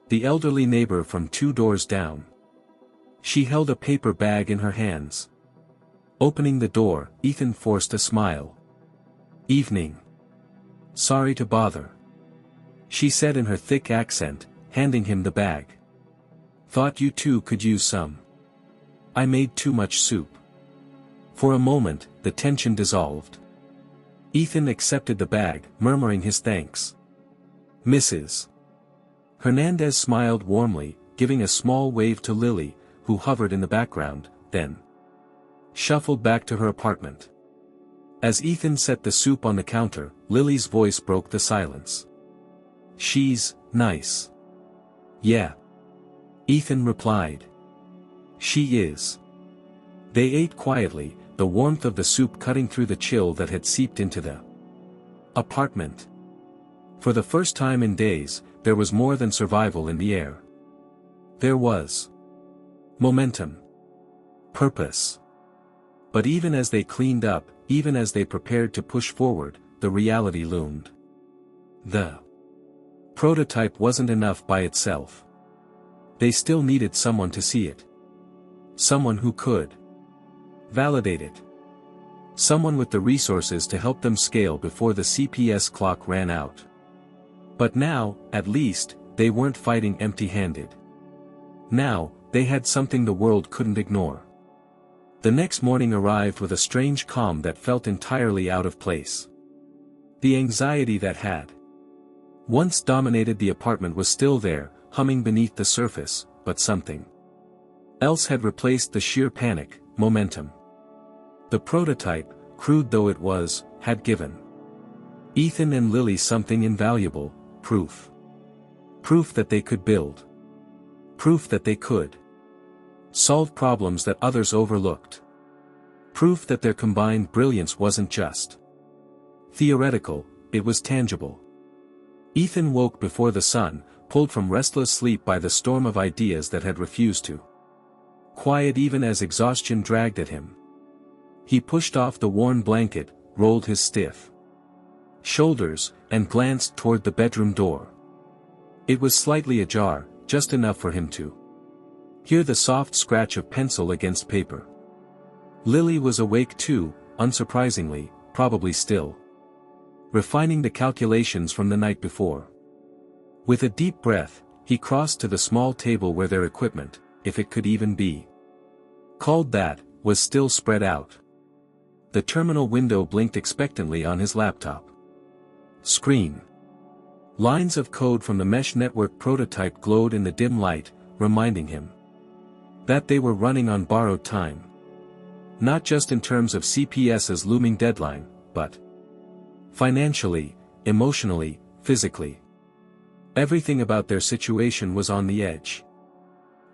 the elderly neighbor from 2 doors down. She held a paper bag in her hands. Opening the door, Ethan forced a smile. "Evening. Sorry to bother," she said in her thick accent, handing him the bag. "Thought you two could use some. I made too much soup." For a moment, the tension dissolved. Ethan accepted the bag, murmuring his thanks. "Mrs. Hernandez smiled warmly, giving a small wave to Lily, who hovered in the background, then shuffled back to her apartment. As Ethan set the soup on the counter, Lily's voice broke the silence. "She's nice." "Yeah," Ethan replied. "She is." They ate quietly, the warmth of the soup cutting through the chill that had seeped into the apartment. For the first time in days, there was more than survival in the air. There was momentum. Purpose. But even as they cleaned up, even as they prepared to push forward, the reality loomed. The prototype wasn't enough by itself. They still needed someone to see it. Someone who could validate it. Someone with the resources to help them scale before the CPS clock ran out. But now, at least, they weren't fighting empty-handed. Now, they had something the world couldn't ignore. The next morning arrived with a strange calm that felt entirely out of place. The anxiety that had once dominated the apartment was still there, humming beneath the surface, but something else had replaced the sheer panic, momentum. The prototype, crude though it was, had given Ethan and Lily something invaluable, proof. Proof that they could build. Proof that they could solve problems that others overlooked. Proof that their combined brilliance wasn't just theoretical, it was tangible. Ethan woke before the sun, pulled from restless sleep by the storm of ideas that had refused to quiet even as exhaustion dragged at him. He pushed off the worn blanket, rolled his stiff shoulders, and glanced toward the bedroom door. It was slightly ajar, just enough for him to hear the soft scratch of pencil against paper. Lily was awake too, unsurprisingly, probably still refining the calculations from the night before. With a deep breath, he crossed to the small table where their equipment, if it could even be called that, was still spread out. The terminal window blinked expectantly on his laptop screen. Lines of code from the mesh network prototype glowed in the dim light, reminding him that they were running on borrowed time. Not just in terms of CPS's looming deadline, but financially, emotionally, physically. Everything about their situation was on the edge.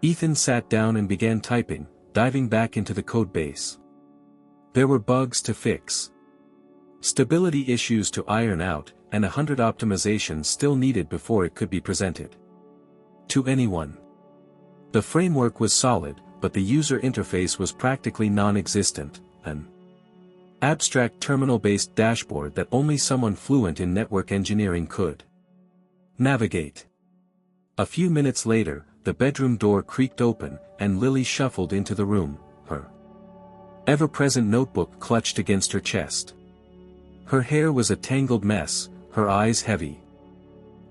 Ethan sat down and began typing, diving back into the codebase. There were bugs to fix, stability issues to iron out, and 100 optimizations still needed before it could be presented to anyone. The framework was solid, but the user interface was practically non-existent, an abstract terminal-based dashboard that only someone fluent in network engineering could navigate. A few minutes later, the bedroom door creaked open, and Lily shuffled into the room, her ever-present notebook clutched against her chest. Her hair was a tangled mess, her eyes heavy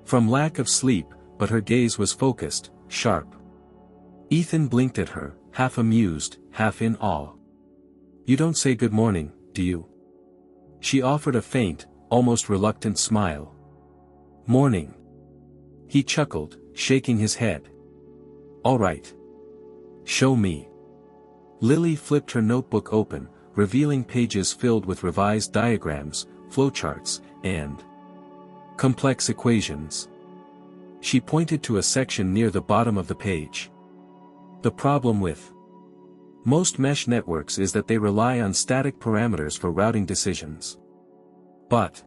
from lack of sleep, but her gaze was focused, sharp. Ethan blinked at her, half amused, half in awe. "You don't say good morning, do you?" She offered a faint, almost reluctant smile. "Morning." He chuckled, shaking his head. "All right. Show me." Lily flipped her notebook open, revealing pages filled with revised diagrams, flowcharts, and complex equations. She pointed to a section near the bottom of the page. "The problem with most mesh networks is that they rely on static parameters for routing decisions. But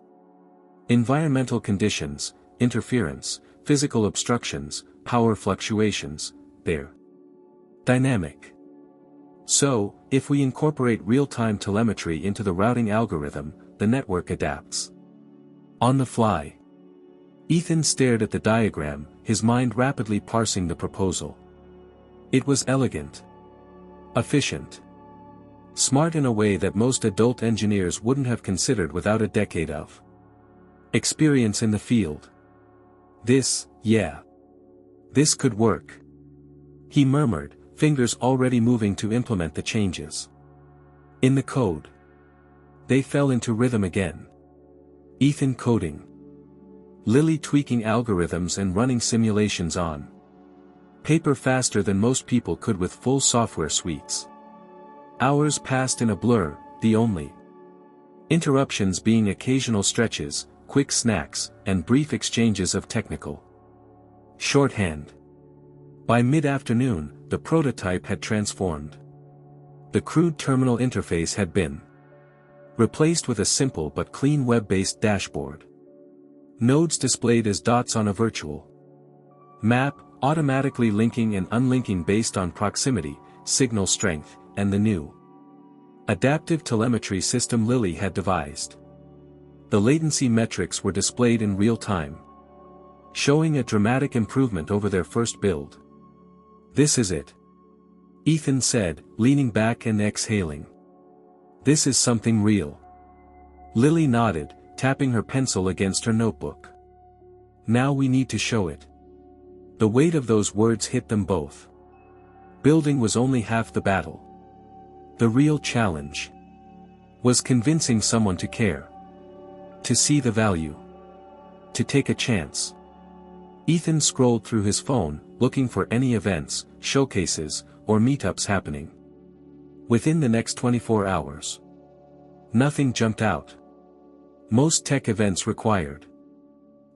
environmental conditions, interference, physical obstructions, power fluctuations, they're dynamic. So, if we incorporate real-time telemetry into the routing algorithm, the network adapts on the fly." Ethan stared at the diagram, his mind rapidly parsing the proposal. It was elegant, efficient, smart in a way that most adult engineers wouldn't have considered without a decade of experience in the field. This could work," he murmured, fingers already moving to implement the changes in the code. They fell into rhythm again. Ethan coding, Lily tweaking algorithms and running simulations on paper faster than most people could with full software suites. Hours passed in a blur, the only interruptions being occasional stretches, quick snacks, and brief exchanges of technical shorthand. By mid-afternoon, the prototype had transformed. The crude terminal interface had been replaced with a simple but clean web-based dashboard. Nodes displayed as dots on a virtual map, automatically linking and unlinking based on proximity, signal strength, and the new adaptive telemetry system Lily had devised. The latency metrics were displayed in real time, showing a dramatic improvement over their first build. "This is it," Ethan said, leaning back and exhaling. "This is something real." Lily nodded, tapping her pencil against her notebook. "Now we need to show it." The weight of those words hit them both. Building was only half the battle. The real challenge was convincing someone to care, to see the value, to take a chance. Ethan scrolled through his phone, looking for any events, showcases, or meetups happening within the next 24 hours. Nothing jumped out. Most tech events required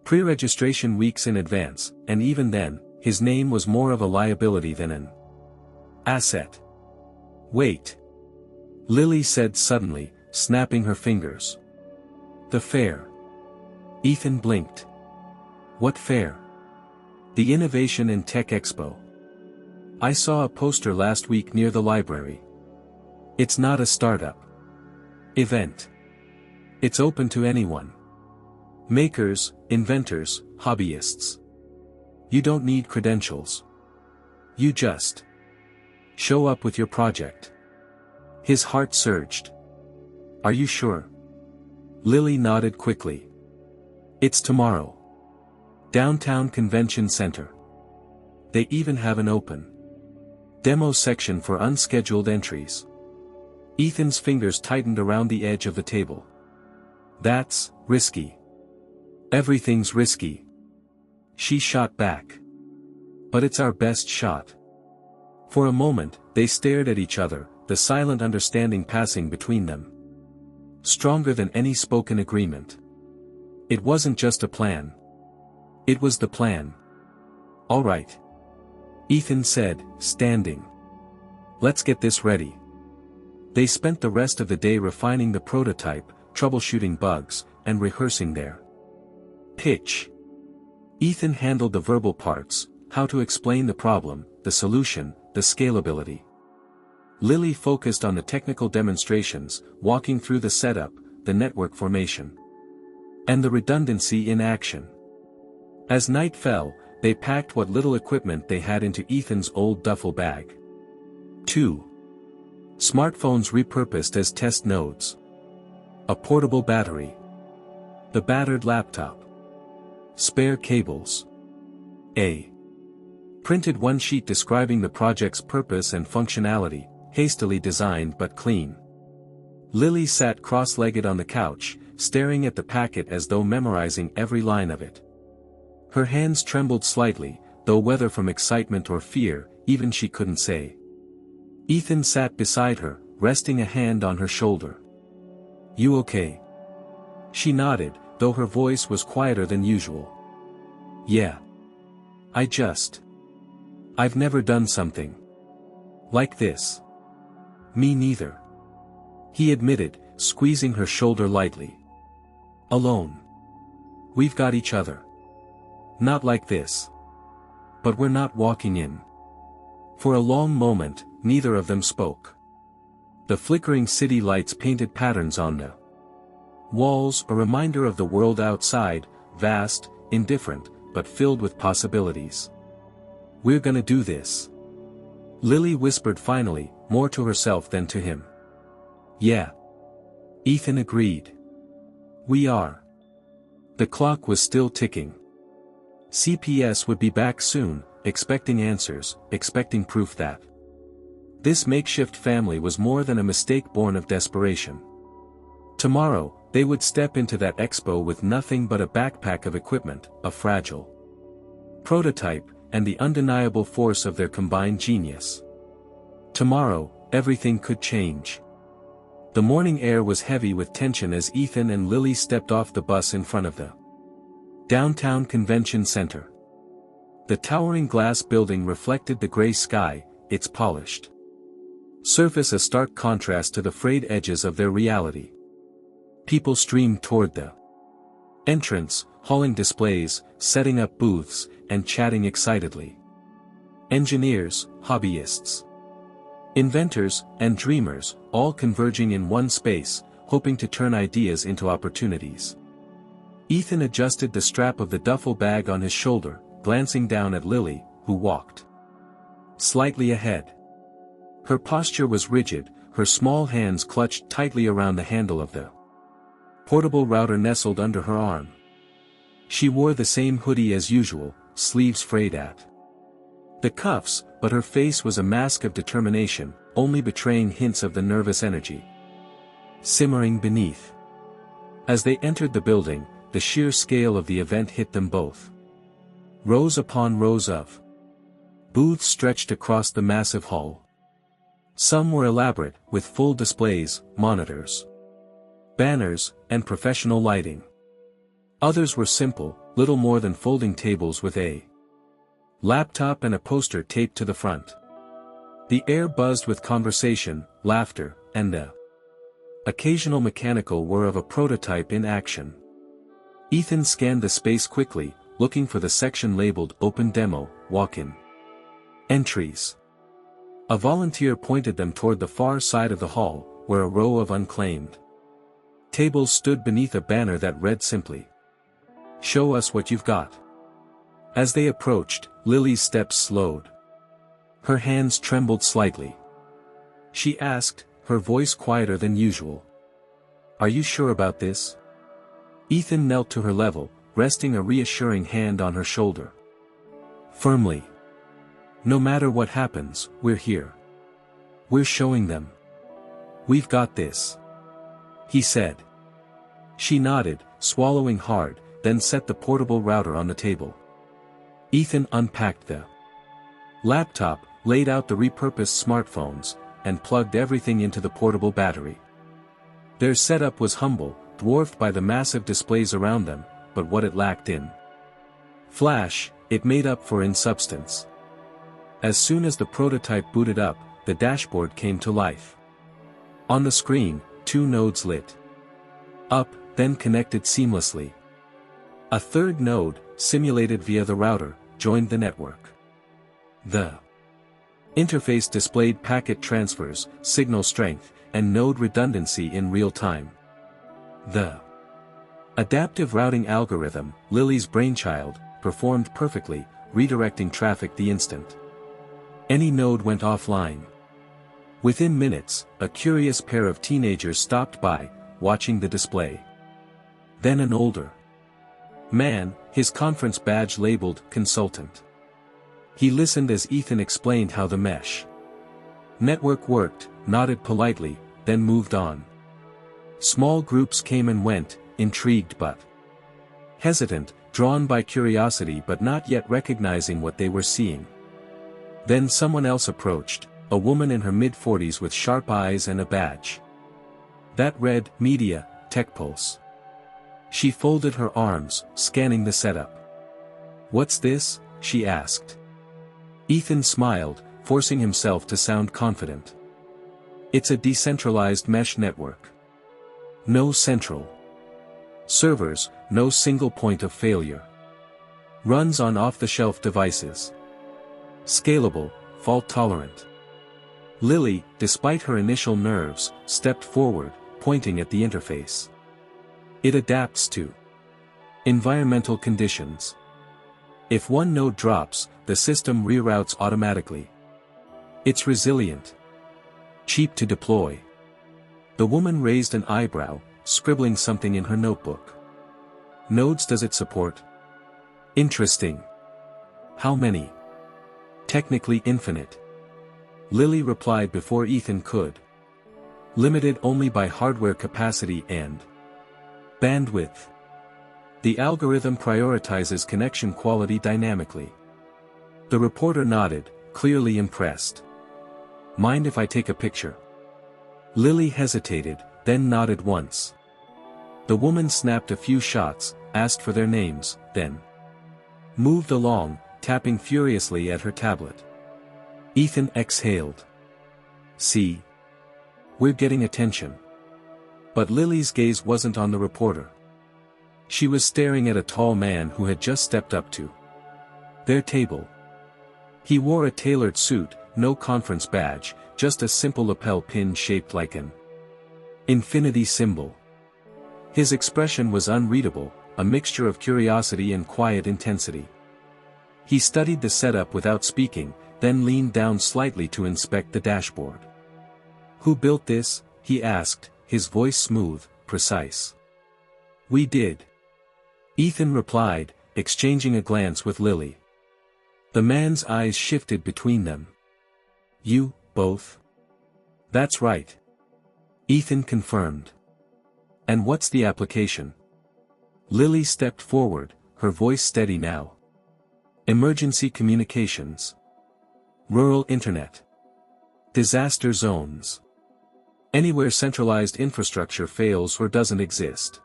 pre-registration weeks in advance, and even then, his name was more of a liability than an asset. "Wait," Lily said suddenly, snapping her fingers. "The fair." Ethan blinked. "What fair?" "The Innovation and Tech Expo. I saw a poster last week near the library. It's not a startup event. It's open to anyone. Makers, inventors, hobbyists. You don't need credentials. You just show up with your project." His heart surged. "Are you sure?" Lily nodded quickly. "It's tomorrow. Downtown Convention Center. They even have an open demo section for unscheduled entries." Ethan's fingers tightened around the edge of the table. "That's risky." "Everything's risky," she shot back. "But it's our best shot." For a moment, they stared at each other, the silent understanding passing between them, stronger than any spoken agreement. It wasn't just a plan. It was the plan. "All right," Ethan said, standing. "Let's get this ready." They spent the rest of the day refining the prototype, troubleshooting bugs, and rehearsing their pitch. Ethan handled the verbal parts, how to explain the problem, the solution, the scalability. Lily focused on the technical demonstrations, walking through the setup, the network formation, and the redundancy in action. As night fell, they packed what little equipment they had into Ethan's old duffel bag. 2. Smartphones repurposed as test nodes. A portable battery. The battered laptop. Spare cables. A printed one sheet describing the project's purpose and functionality, hastily designed but clean. Lily sat cross-legged on the couch, staring at the packet as though memorizing every line of it. Her hands trembled slightly, though whether from excitement or fear, even she couldn't say. Ethan sat beside her, resting a hand on her shoulder. "You okay?" She nodded, though her voice was quieter than usual. "Yeah. I've never done something like this." "Me neither," he admitted, squeezing her shoulder lightly. "Alone. We've got each other. Not like this. But we're not walking in." For a long moment, neither of them spoke. The flickering city lights painted patterns on the walls, a reminder of the world outside, vast, indifferent, but filled with possibilities. "We're gonna do this," Lily whispered finally, more to herself than to him. "Yeah," Ethan agreed. "We are." The clock was still ticking. CPS would be back soon, expecting answers, expecting proof that this makeshift family was more than a mistake born of desperation. Tomorrow, they would step into that expo with nothing but a backpack of equipment, a fragile prototype, and the undeniable force of their combined genius. Tomorrow, everything could change. The morning air was heavy with tension as Ethan and Lily stepped off the bus in front of the downtown convention center. The towering glass building reflected the gray sky, its polished surface a stark contrast to the frayed edges of their reality. People streamed toward the entrance, hauling displays, setting up booths, and chatting excitedly. Engineers, hobbyists, inventors, and dreamers, all converging in one space, hoping to turn ideas into opportunities. Ethan adjusted the strap of the duffel bag on his shoulder, glancing down at Lily, who walked slightly ahead. Her posture was rigid, her small hands clutched tightly around the handle of the portable router nestled under her arm. She wore the same hoodie as usual, sleeves frayed at the cuffs, but her face was a mask of determination, only betraying hints of the nervous energy simmering beneath. As they entered the building, the sheer scale of the event hit them both. Rows upon rows of booths stretched across the massive hall. Some were elaborate, with full displays, monitors, banners, and professional lighting. Others were simple, little more than folding tables with a laptop and a poster taped to the front. The air buzzed with conversation, laughter, and the occasional mechanical whir of a prototype in action. Ethan scanned the space quickly, looking for the section labeled Open Demo, Walk-in Entries. A volunteer pointed them toward the far side of the hall, where a row of unclaimed tables stood beneath a banner that read simply, "Show us what you've got." As they approached, Lily's steps slowed. Her hands trembled slightly. She asked, her voice quieter than usual, "Are you sure about this?" Ethan knelt to her level, resting a reassuring hand on her shoulder. Firmly. "No matter what happens, we're here. We're showing them. We've got this," he said. She nodded, swallowing hard, then set the portable router on the table. Ethan unpacked the laptop, laid out the repurposed smartphones, and plugged everything into the portable battery. Their setup was humble, dwarfed by the massive displays around them, but what it lacked in flash, it made up for in substance. As soon as the prototype booted up, the dashboard came to life. On the screen, 2 nodes lit up, then connected seamlessly. A third node, simulated via the router, joined the network. The interface displayed packet transfers, signal strength, and node redundancy in real time. The adaptive routing algorithm, Lily's brainchild, performed perfectly, redirecting traffic the instant any node went offline. Within minutes, a curious pair of teenagers stopped by, watching the display. Then an older man, his conference badge labeled consultant. He listened as Ethan explained how the mesh network worked, nodded politely, then moved on. Small groups came and went, intrigued but hesitant, drawn by curiosity but not yet recognizing what they were seeing. Then someone else approached, a woman in her mid-40s with sharp eyes and a badge that read, Media, Tech Pulse. She folded her arms, scanning the setup. "What's this?" she asked. Ethan smiled, forcing himself to sound confident. "It's a decentralized mesh network. No central servers, no single point of failure. Runs on off-the-shelf devices. Scalable, fault-tolerant." Lily, despite her initial nerves, stepped forward, pointing at the interface. "It adapts to environmental conditions. If one node drops, the system reroutes automatically. It's resilient. Cheap to deploy." The woman raised an eyebrow, scribbling something in her notebook. "Nodes does it support?" "Interesting. How many?" "Technically infinite." Lily replied before Ethan could. "Limited only by hardware capacity and bandwidth. The algorithm prioritizes connection quality dynamically." The reporter nodded, clearly impressed. "Mind if I take a picture?" Lily hesitated, then nodded once. The woman snapped a few shots, asked for their names, then moved along, tapping furiously at her tablet. Ethan exhaled. "See? We're getting attention." But Lily's gaze wasn't on the reporter. She was staring at a tall man who had just stepped up to their table. He wore a tailored suit, no conference badge, just a simple lapel pin shaped like an infinity symbol. His expression was unreadable, a mixture of curiosity and quiet intensity. He studied the setup without speaking, then leaned down slightly to inspect the dashboard. "Who built this?" he asked, his voice smooth, precise. "We did." Ethan replied, exchanging a glance with Lily. The man's eyes shifted between them. "You, both?" "That's right." Ethan confirmed. "And what's the application?" Lily stepped forward, her voice steady now. "Emergency communications. Rural internet. Disaster zones. Anywhere centralized infrastructure fails or doesn't exist.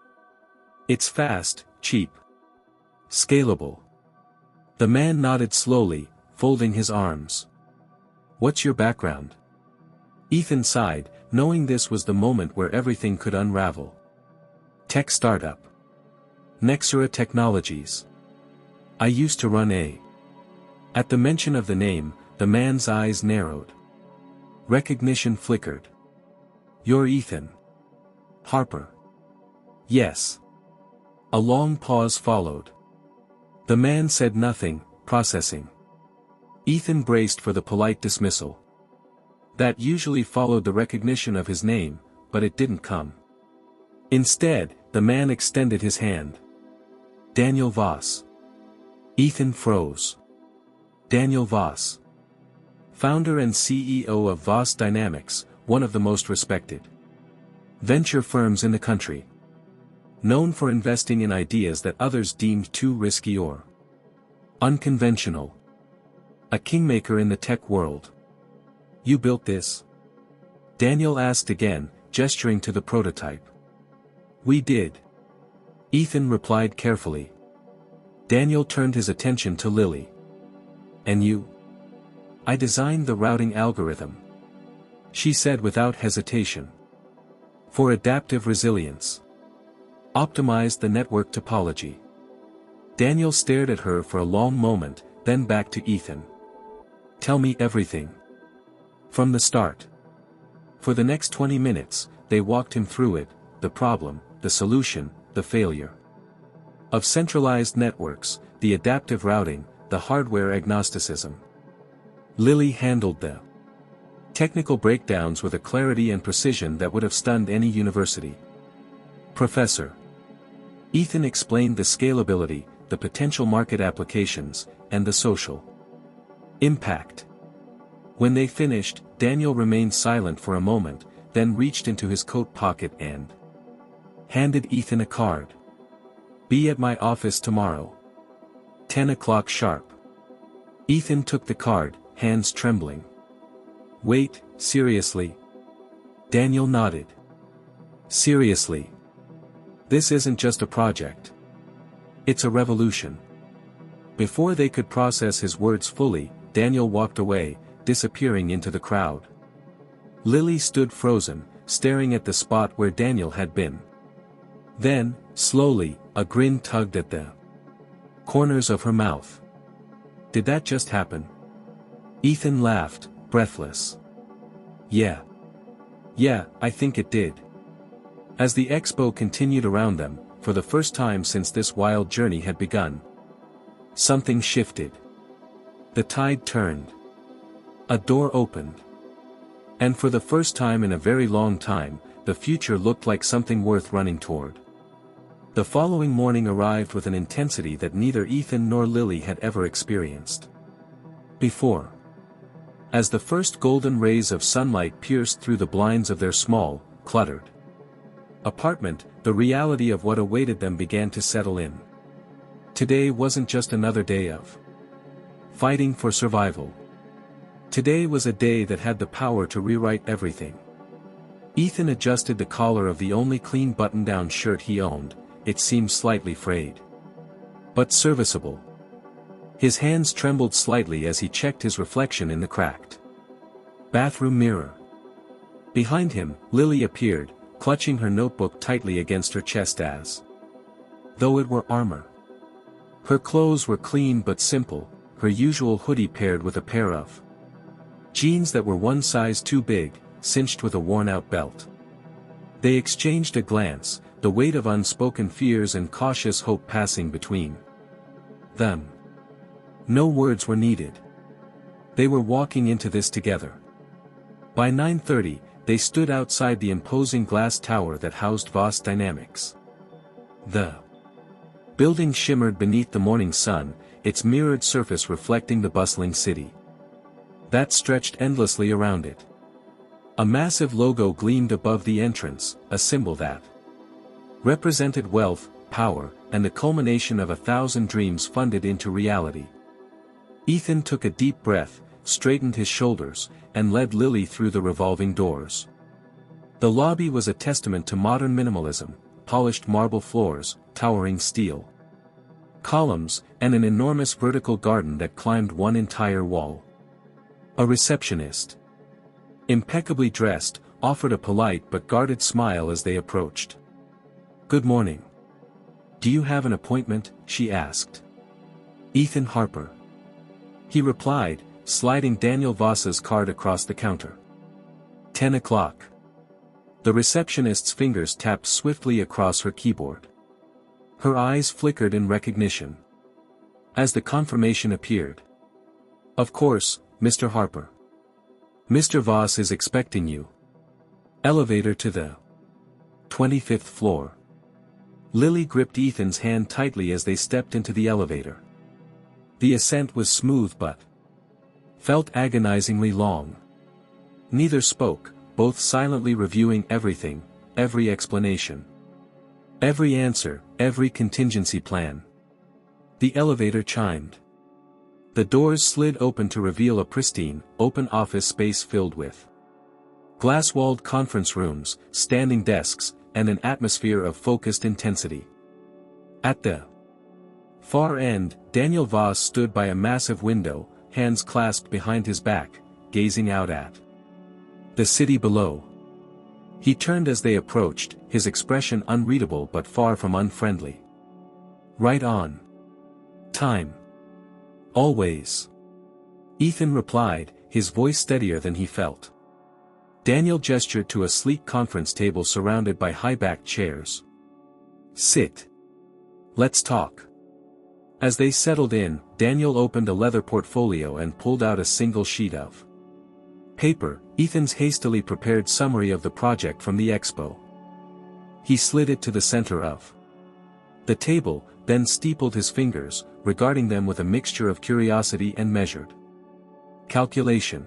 It's fast, cheap. Scalable." The man nodded slowly, folding his arms. "What's your background?" Ethan sighed, knowing this was the moment where everything could unravel. "Tech startup. Nexura Technologies. I used to run a..." At the mention of the name, the man's eyes narrowed. Recognition flickered. "You're Ethan Harper." "Yes." A long pause followed. The man said nothing, processing. Ethan braced for the polite dismissal. That usually followed the recognition of his name, but it didn't come. Instead, the man extended his hand. "Daniel Voss." Ethan froze. Daniel Voss. Founder and CEO of Voss Dynamics, one of the most respected venture firms in the country. Known for investing in ideas that others deemed too risky or unconventional. A kingmaker in the tech world. "You built this?" Daniel asked again, gesturing to the prototype. "We did." Ethan replied carefully. Daniel turned his attention to Lily. "And you?" "I designed the routing algorithm," she said without hesitation. "For adaptive resilience. Optimized the network topology." Daniel stared at her for a long moment, then back to Ethan. "Tell me everything. From the start." For the next 20 minutes, they walked him through it, the problem, the solution, the failure of centralized networks, the adaptive routing, the hardware agnosticism. Lily handled the Technical breakdowns with a clarity and precision that would have stunned any university professor. Ethan explained the scalability, the potential market applications, and the social impact. When they finished, Daniel remained silent for a moment, then reached into his coat pocket and handed Ethan a card. "Be at my office tomorrow. 10 o'clock sharp." Ethan took the card, hands trembling. "Wait, seriously?" Daniel nodded. "Seriously. This isn't just a project. It's a revolution." Before they could process his words fully, Daniel walked away, disappearing into the crowd. Lily stood frozen, staring at the spot where Daniel had been. Then, slowly, a grin tugged at the corners of her mouth. "Did that just happen?" Ethan laughed, breathless. Yeah, I think it did." As the expo continued around them, for the first time since this wild journey had begun, something shifted. The tide turned. A door opened. And for the first time in a very long time, the future looked like something worth running toward. The following morning arrived with an intensity that neither Ethan nor Lily had ever experienced before. As the first golden rays of sunlight pierced through the blinds of their small, cluttered apartment, the reality of what awaited them began to settle in. Today wasn't just another day of fighting for survival. Today was a day that had the power to rewrite everything. Ethan adjusted the collar of the only clean button-down shirt he owned. It seemed slightly frayed, but serviceable. His hands trembled slightly as he checked his reflection in the cracked bathroom mirror. Behind him, Lily appeared, clutching her notebook tightly against her chest as though it were armor. Her clothes were clean but simple, her usual hoodie paired with a pair of jeans that were one size too big, cinched with a worn-out belt. They exchanged a glance, the weight of unspoken fears and cautious hope passing between them. No words were needed. They were walking into this together. By 9:30, they stood outside the imposing glass tower that housed Voss Dynamics. The building shimmered beneath the morning sun, its mirrored surface reflecting the bustling city that stretched endlessly around it. A massive logo gleamed above the entrance, a symbol that represented wealth, power, and the culmination of 1,000 dreams funded into reality. Ethan took a deep breath, straightened his shoulders, and led Lily through the revolving doors. The lobby was a testament to modern minimalism, polished marble floors, towering steel columns, and an enormous vertical garden that climbed one entire wall. A receptionist, impeccably dressed, offered a polite but guarded smile as they approached. "Good morning. Do you have an appointment?" she asked. "Ethan Harper," he replied, sliding Daniel Voss's card across the counter. 10 o'clock. The receptionist's fingers tapped swiftly across her keyboard. Her eyes flickered in recognition as the confirmation appeared. "Of course, Mr. Harper. Mr. Voss is expecting you. Elevator to the 25th floor." Lily gripped Ethan's hand tightly as they stepped into the elevator. The ascent was smooth but felt agonizingly long. Neither spoke, both silently reviewing everything, every explanation, every answer, every contingency plan. The elevator chimed. The doors slid open to reveal a pristine, open office space filled with glass-walled conference rooms, standing desks, and an atmosphere of focused intensity. At the far end, Daniel Voss stood by a massive window, hands clasped behind his back, gazing out at the city below. He turned as they approached, his expression unreadable but far from unfriendly. "Right on time. Always," Ethan replied, his voice steadier than he felt. Daniel gestured to a sleek conference table surrounded by high-backed chairs. "Sit. Let's talk." As they settled in, Daniel opened a leather portfolio and pulled out a single sheet of Paper, Ethan's hastily prepared summary of the project from the expo. He slid it to the center of the table, then steepled his fingers, regarding them with a mixture of curiosity and measured calculation.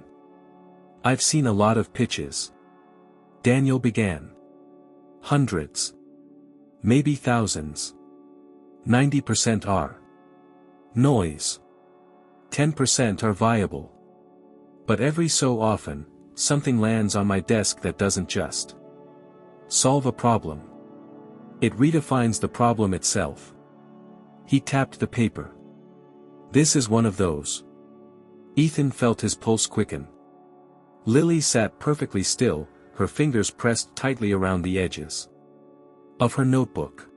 I've seen a lot of pitches. Daniel began. Hundreds. Maybe thousands. 90% are noise. 10% are viable. But every so often, something lands on my desk that doesn't just solve a problem. It redefines the problem itself. He tapped the paper. This is one of those. Ethan felt his pulse quicken. Lily sat perfectly still, her fingers pressed tightly around the edges of her notebook.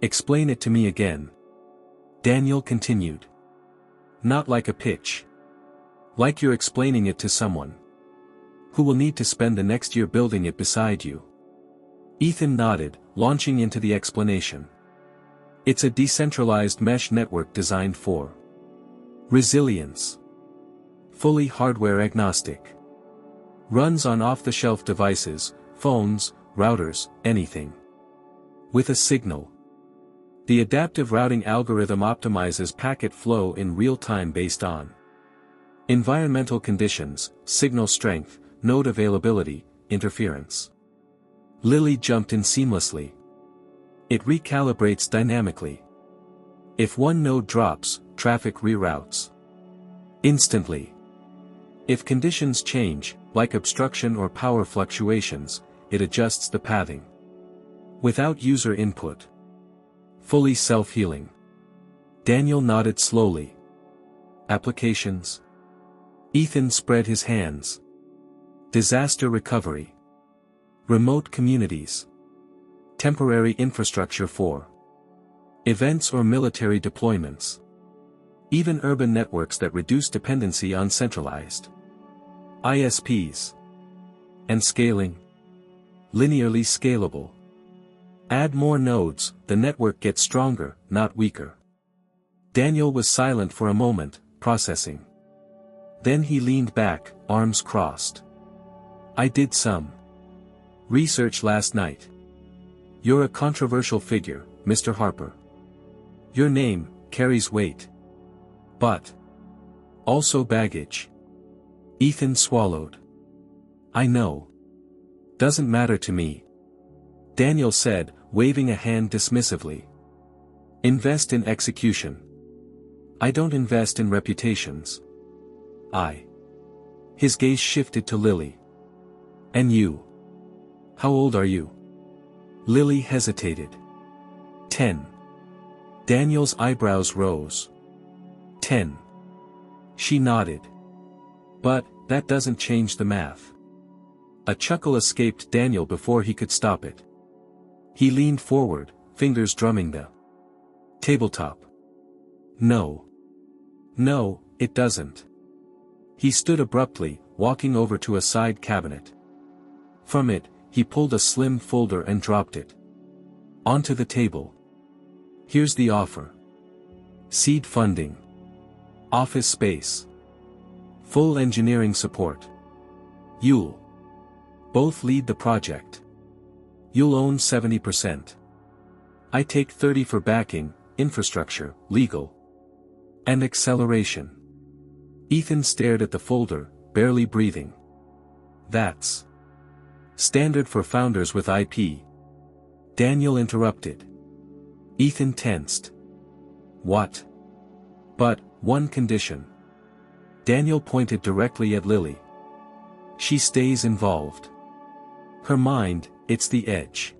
Explain it to me again. Daniel continued. Not like a pitch. Like you're explaining it to someone who will need to spend the next year building it beside you. Ethan nodded, launching into the explanation. It's a decentralized mesh network designed for resilience. Fully hardware agnostic. Runs on off-the-shelf devices, phones, routers, anything with a signal. The adaptive routing algorithm optimizes packet flow in real time based on environmental conditions, signal strength, node availability, interference. Lily jumped in seamlessly. It recalibrates dynamically. If one node drops, traffic reroutes instantly. If conditions change, like obstruction or power fluctuations, it adjusts the pathing without user input. Fully self-healing. Daniel nodded slowly. Applications. Ethan spread his hands. Disaster recovery. Remote communities. Temporary infrastructure for events or military deployments. Even urban networks that reduce dependency on centralized ISPs. And scaling. Linearly scalable. Add more nodes, the network gets stronger, not weaker. Daniel was silent for a moment, processing. Then he leaned back, arms crossed. I did some research last night. You're a controversial figure, Mr. Harper. Your name carries weight. But also baggage. Ethan swallowed. I know. Doesn't matter to me. Daniel said, waving a hand dismissively. Invest in execution. I don't invest in reputations. His gaze shifted to Lily. And you? How old are you? Lily hesitated. 10. Daniel's eyebrows rose. 10. She nodded. But, that doesn't change the math. A chuckle escaped Daniel before he could stop it. He leaned forward, fingers drumming the tabletop. No. No, it doesn't. He stood abruptly, walking over to a side cabinet. From it, he pulled a slim folder and dropped it onto the table. Here's the offer. Seed funding. Office space. Full engineering support. You'll both lead the project. You'll own 70%. I take 30% for backing, infrastructure, legal, and acceleration. Ethan stared at the folder, barely breathing. That's standard for founders with IP. Daniel interrupted. Ethan tensed. What? But, one condition. Daniel pointed directly at Lily. She stays involved. Her mind, it's the edge.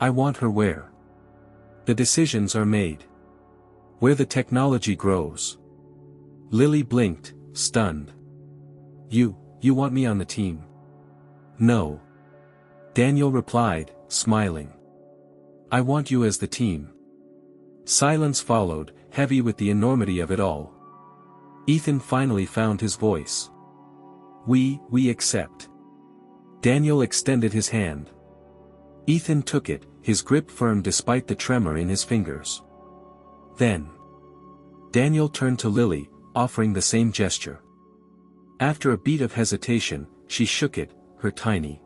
I want her where the decisions are made. Where the technology grows. Lily blinked, stunned. You want me on the team? No. Daniel replied, smiling. I want you as the team. Silence followed, heavy with the enormity of it all. Ethan finally found his voice. We accept. Daniel extended his hand. Ethan took it, his grip firm despite the tremor in his fingers. Then Daniel turned to Lily, offering the same gesture. After a beat of hesitation, she shook it, her tiny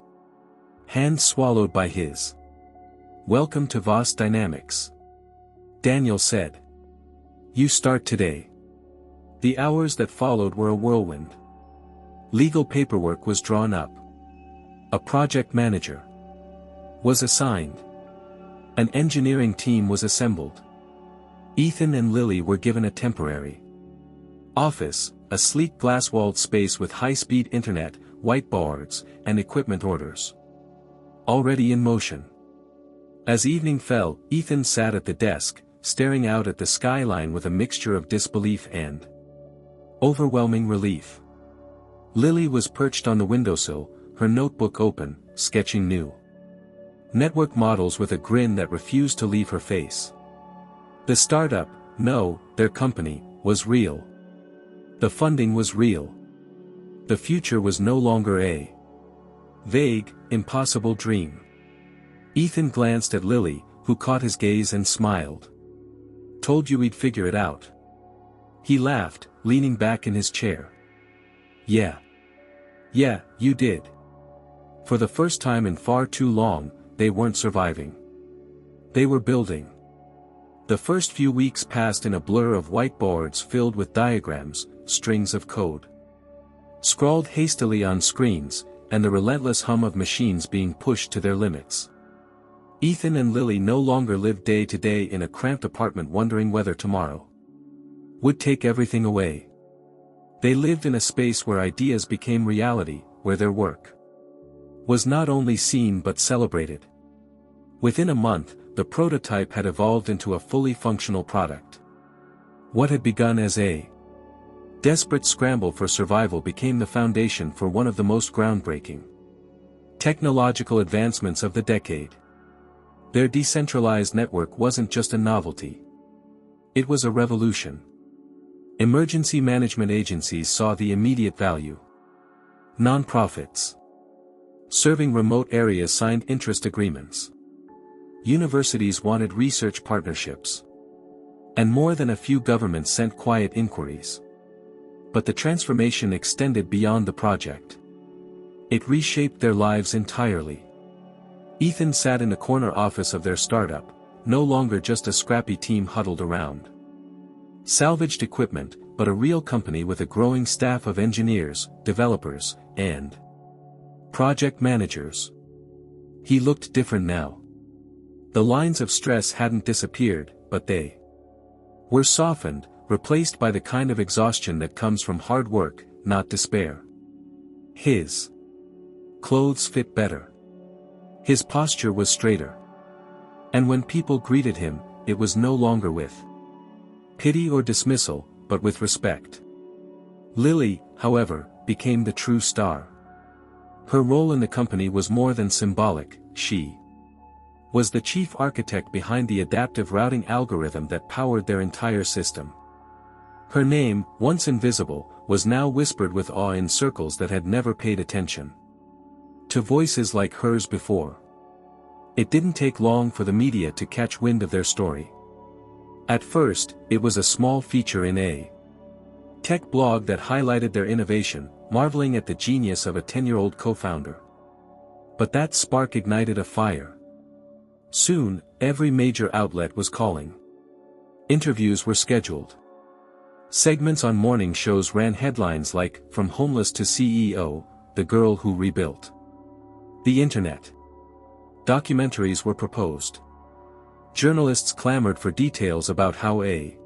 hand swallowed by his. "Welcome to Voss Dynamics," Daniel said. "You start today." The hours that followed were a whirlwind. Legal paperwork was drawn up. A project manager was assigned. An engineering team was assembled. Ethan and Lily were given a temporary office, a sleek glass-walled space with high-speed internet, whiteboards, and equipment orders already in motion. As evening fell, Ethan sat at the desk, staring out at the skyline with a mixture of disbelief and overwhelming relief. Lily was perched on the windowsill, her notebook open, sketching new network models with a grin that refused to leave her face. The startup, no, their company, was real. The funding was real. The future was no longer a vague, impossible dream. Ethan glanced at Lily, who caught his gaze and smiled. "Told you we'd figure it out." He laughed, leaning back in his chair. Yeah, you did." For the first time in far too long, they weren't surviving. They were building. The first few weeks passed in a blur of whiteboards filled with diagrams, strings of code scrawled hastily on screens, and the relentless hum of machines being pushed to their limits. Ethan and Lily no longer lived day to day in a cramped apartment wondering whether tomorrow would take everything away. They lived in a space where ideas became reality, where their work was not only seen but celebrated. Within a month, the prototype had evolved into a fully functional product. What had begun as a desperate scramble for survival became the foundation for one of the most groundbreaking technological advancements of the decade. Their decentralized network wasn't just a novelty. It was a revolution. Emergency management agencies saw the immediate value. Nonprofits serving remote areas signed interest agreements. Universities wanted research partnerships. And more than a few governments sent quiet inquiries. But the transformation extended beyond the project. It reshaped their lives entirely. Ethan sat in the corner office of their startup, no longer just a scrappy team huddled around salvaged equipment, but a real company with a growing staff of engineers, developers, and project managers. He looked different now. The lines of stress hadn't disappeared, but they were softened, replaced by the kind of exhaustion that comes from hard work, not despair. His clothes fit better. His posture was straighter. And when people greeted him, it was no longer with pity or dismissal, but with respect. Lily, however, became the true star. Her role in the company was more than symbolic. She was the chief architect behind the adaptive routing algorithm that powered their entire system. Her name, once invisible, was now whispered with awe in circles that had never paid attention to voices like hers before. It didn't take long for the media to catch wind of their story. At first, it was a small feature in a tech blog that highlighted their innovation, marveling at the genius of a 10-year-old co-founder. But that spark ignited a fire. Soon, every major outlet was calling. Interviews were scheduled. Segments on morning shows ran headlines like, "From Homeless to CEO, the Girl Who Rebuilt the Internet." Documentaries were proposed. Journalists clamored for details about how a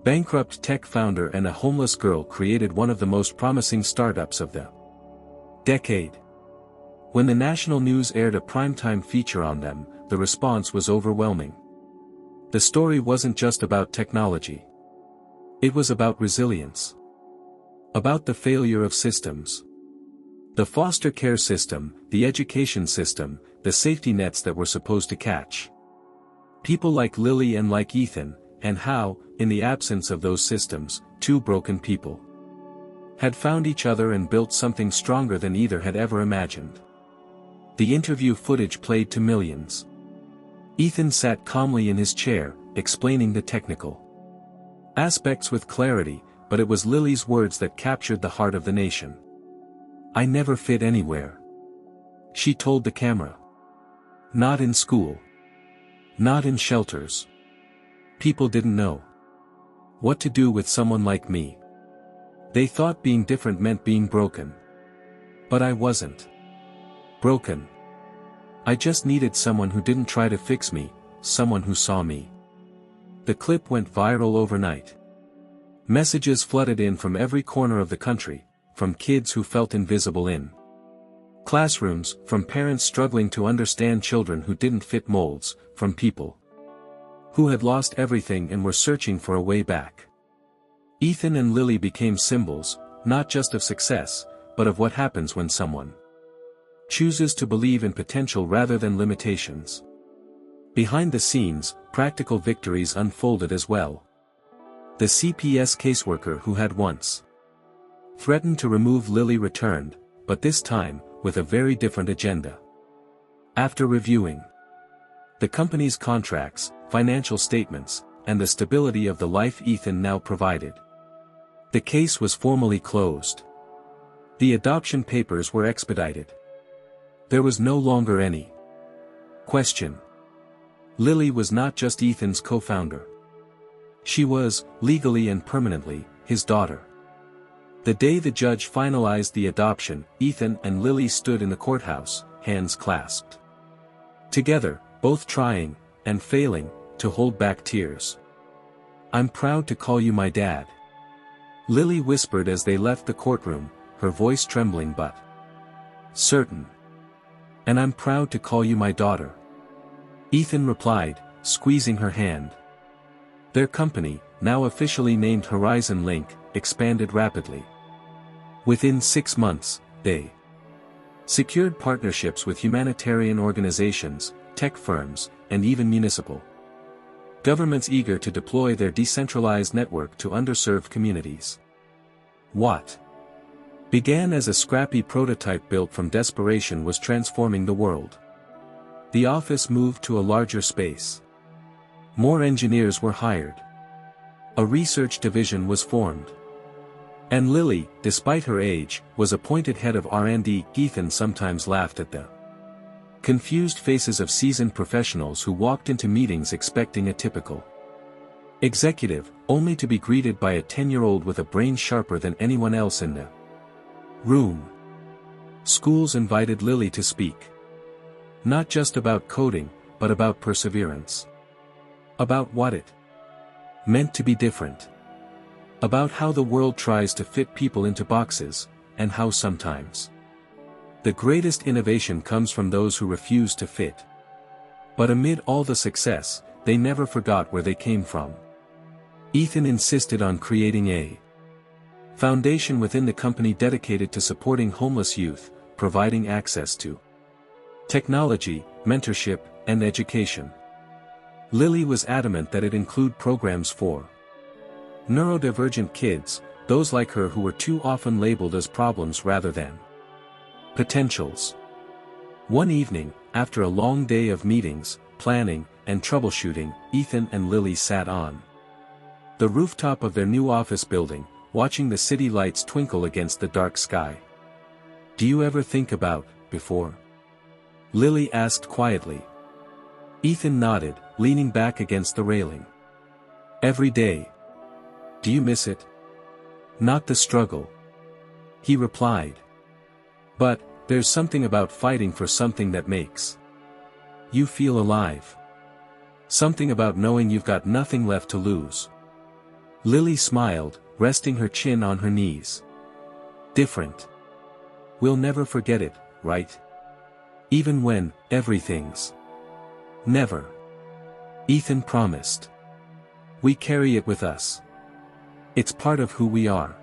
bankrupt tech founder and a homeless girl created one of the most promising startups of the decade. When the national news aired a primetime feature on them, the response was overwhelming. The story wasn't just about technology. It was about resilience. About the failure of systems. The foster care system, the education system, the safety nets that were supposed to catch people like Lily and like Ethan, and how, in the absence of those systems, two broken people had found each other and built something stronger than either had ever imagined. The interview footage played to millions. Ethan sat calmly in his chair, explaining the technical aspects with clarity, but it was Lily's words that captured the heart of the nation. "I never fit anywhere," she told the camera. "Not in school. Not in shelters. People didn't know what to do with someone like me. They thought being different meant being broken. But I wasn't broken. I just needed someone who didn't try to fix me, someone who saw me." The clip went viral overnight. Messages flooded in from every corner of the country, from kids who felt invisible in classrooms, from parents struggling to understand children who didn't fit molds, from people who had lost everything and were searching for a way back. Ethan and Lily became symbols, not just of success, but of what happens when someone chooses to believe in potential rather than limitations. Behind the scenes, practical victories unfolded as well. The CPS caseworker who had once threatened to remove Lily returned, but this time, with a very different agenda. After reviewing the company's contracts, financial statements, and the stability of the life Ethan now provided, the case was formally closed. The adoption papers were expedited. There was no longer any question. Lily was not just Ethan's co-founder. She was, legally and permanently, his daughter. The day the judge finalized the adoption, Ethan and Lily stood in the courthouse, hands clasped together, both trying, and failing, to hold back tears. "I'm proud to call you my dad," Lily whispered as they left the courtroom, her voice trembling but certain. "And I'm proud to call you my daughter," Ethan replied, squeezing her hand. Their company, now officially named Horizon Link, expanded rapidly. Within 6 months, they secured partnerships with humanitarian organizations, tech firms, and even municipal governments eager to deploy their decentralized network to underserved communities. What began as a scrappy prototype built from desperation was transforming the world. The office moved to a larger space. More engineers were hired. A research division was formed. And Lily, despite her age, was appointed head of R&D. Ethan sometimes laughed at the confused faces of seasoned professionals who walked into meetings expecting a typical executive, only to be greeted by a 10-year-old with a brain sharper than anyone else in the room. Schools invited Lily to speak. Not just about coding, but about perseverance. About what it meant to be different. About how the world tries to fit people into boxes, and how sometimes the greatest innovation comes from those who refuse to fit. But amid all the success, they never forgot where they came from. Ethan insisted on creating a foundation within the company dedicated to supporting homeless youth, providing access to technology, mentorship, and education. Lily was adamant that it include programs for neurodivergent kids, those like her who were too often labeled as problems rather than potentials. One evening, after a long day of meetings, planning, and troubleshooting, Ethan and Lily sat on the rooftop of their new office building, watching the city lights twinkle against the dark sky. "Do you ever think about, before?" Lily asked quietly. Ethan nodded, leaning back against the railing. "Every day." "Do you miss it?" "Not the struggle," he replied. "But, there's something about fighting for something that makes you feel alive. Something about knowing you've got nothing left to lose." Lily smiled, resting her chin on her knees. "Different. We'll never forget it, right? Even when, everything's never." Ethan promised. "We carry it with us. It's part of who we are."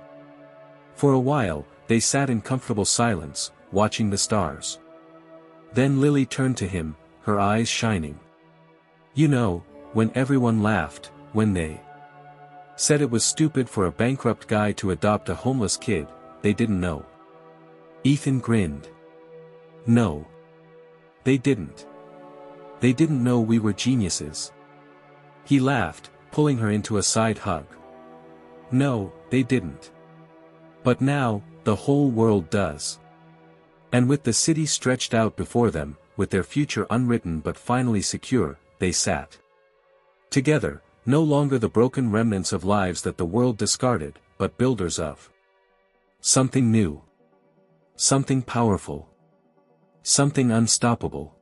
For a while, they sat in comfortable silence, watching the stars. Then Lily turned to him, her eyes shining. "You know, when everyone laughed, when they said it was stupid for a bankrupt guy to adopt a homeless kid, they didn't know." Ethan grinned. "No. They didn't. They didn't know we were geniuses." He laughed, pulling her into a side hug. No, they didn't. But now, the whole world does. And with the city stretched out before them, with their future unwritten but finally secure, they sat together, no longer the broken remnants of lives that the world discarded, but builders of something new. Something powerful. Something unstoppable.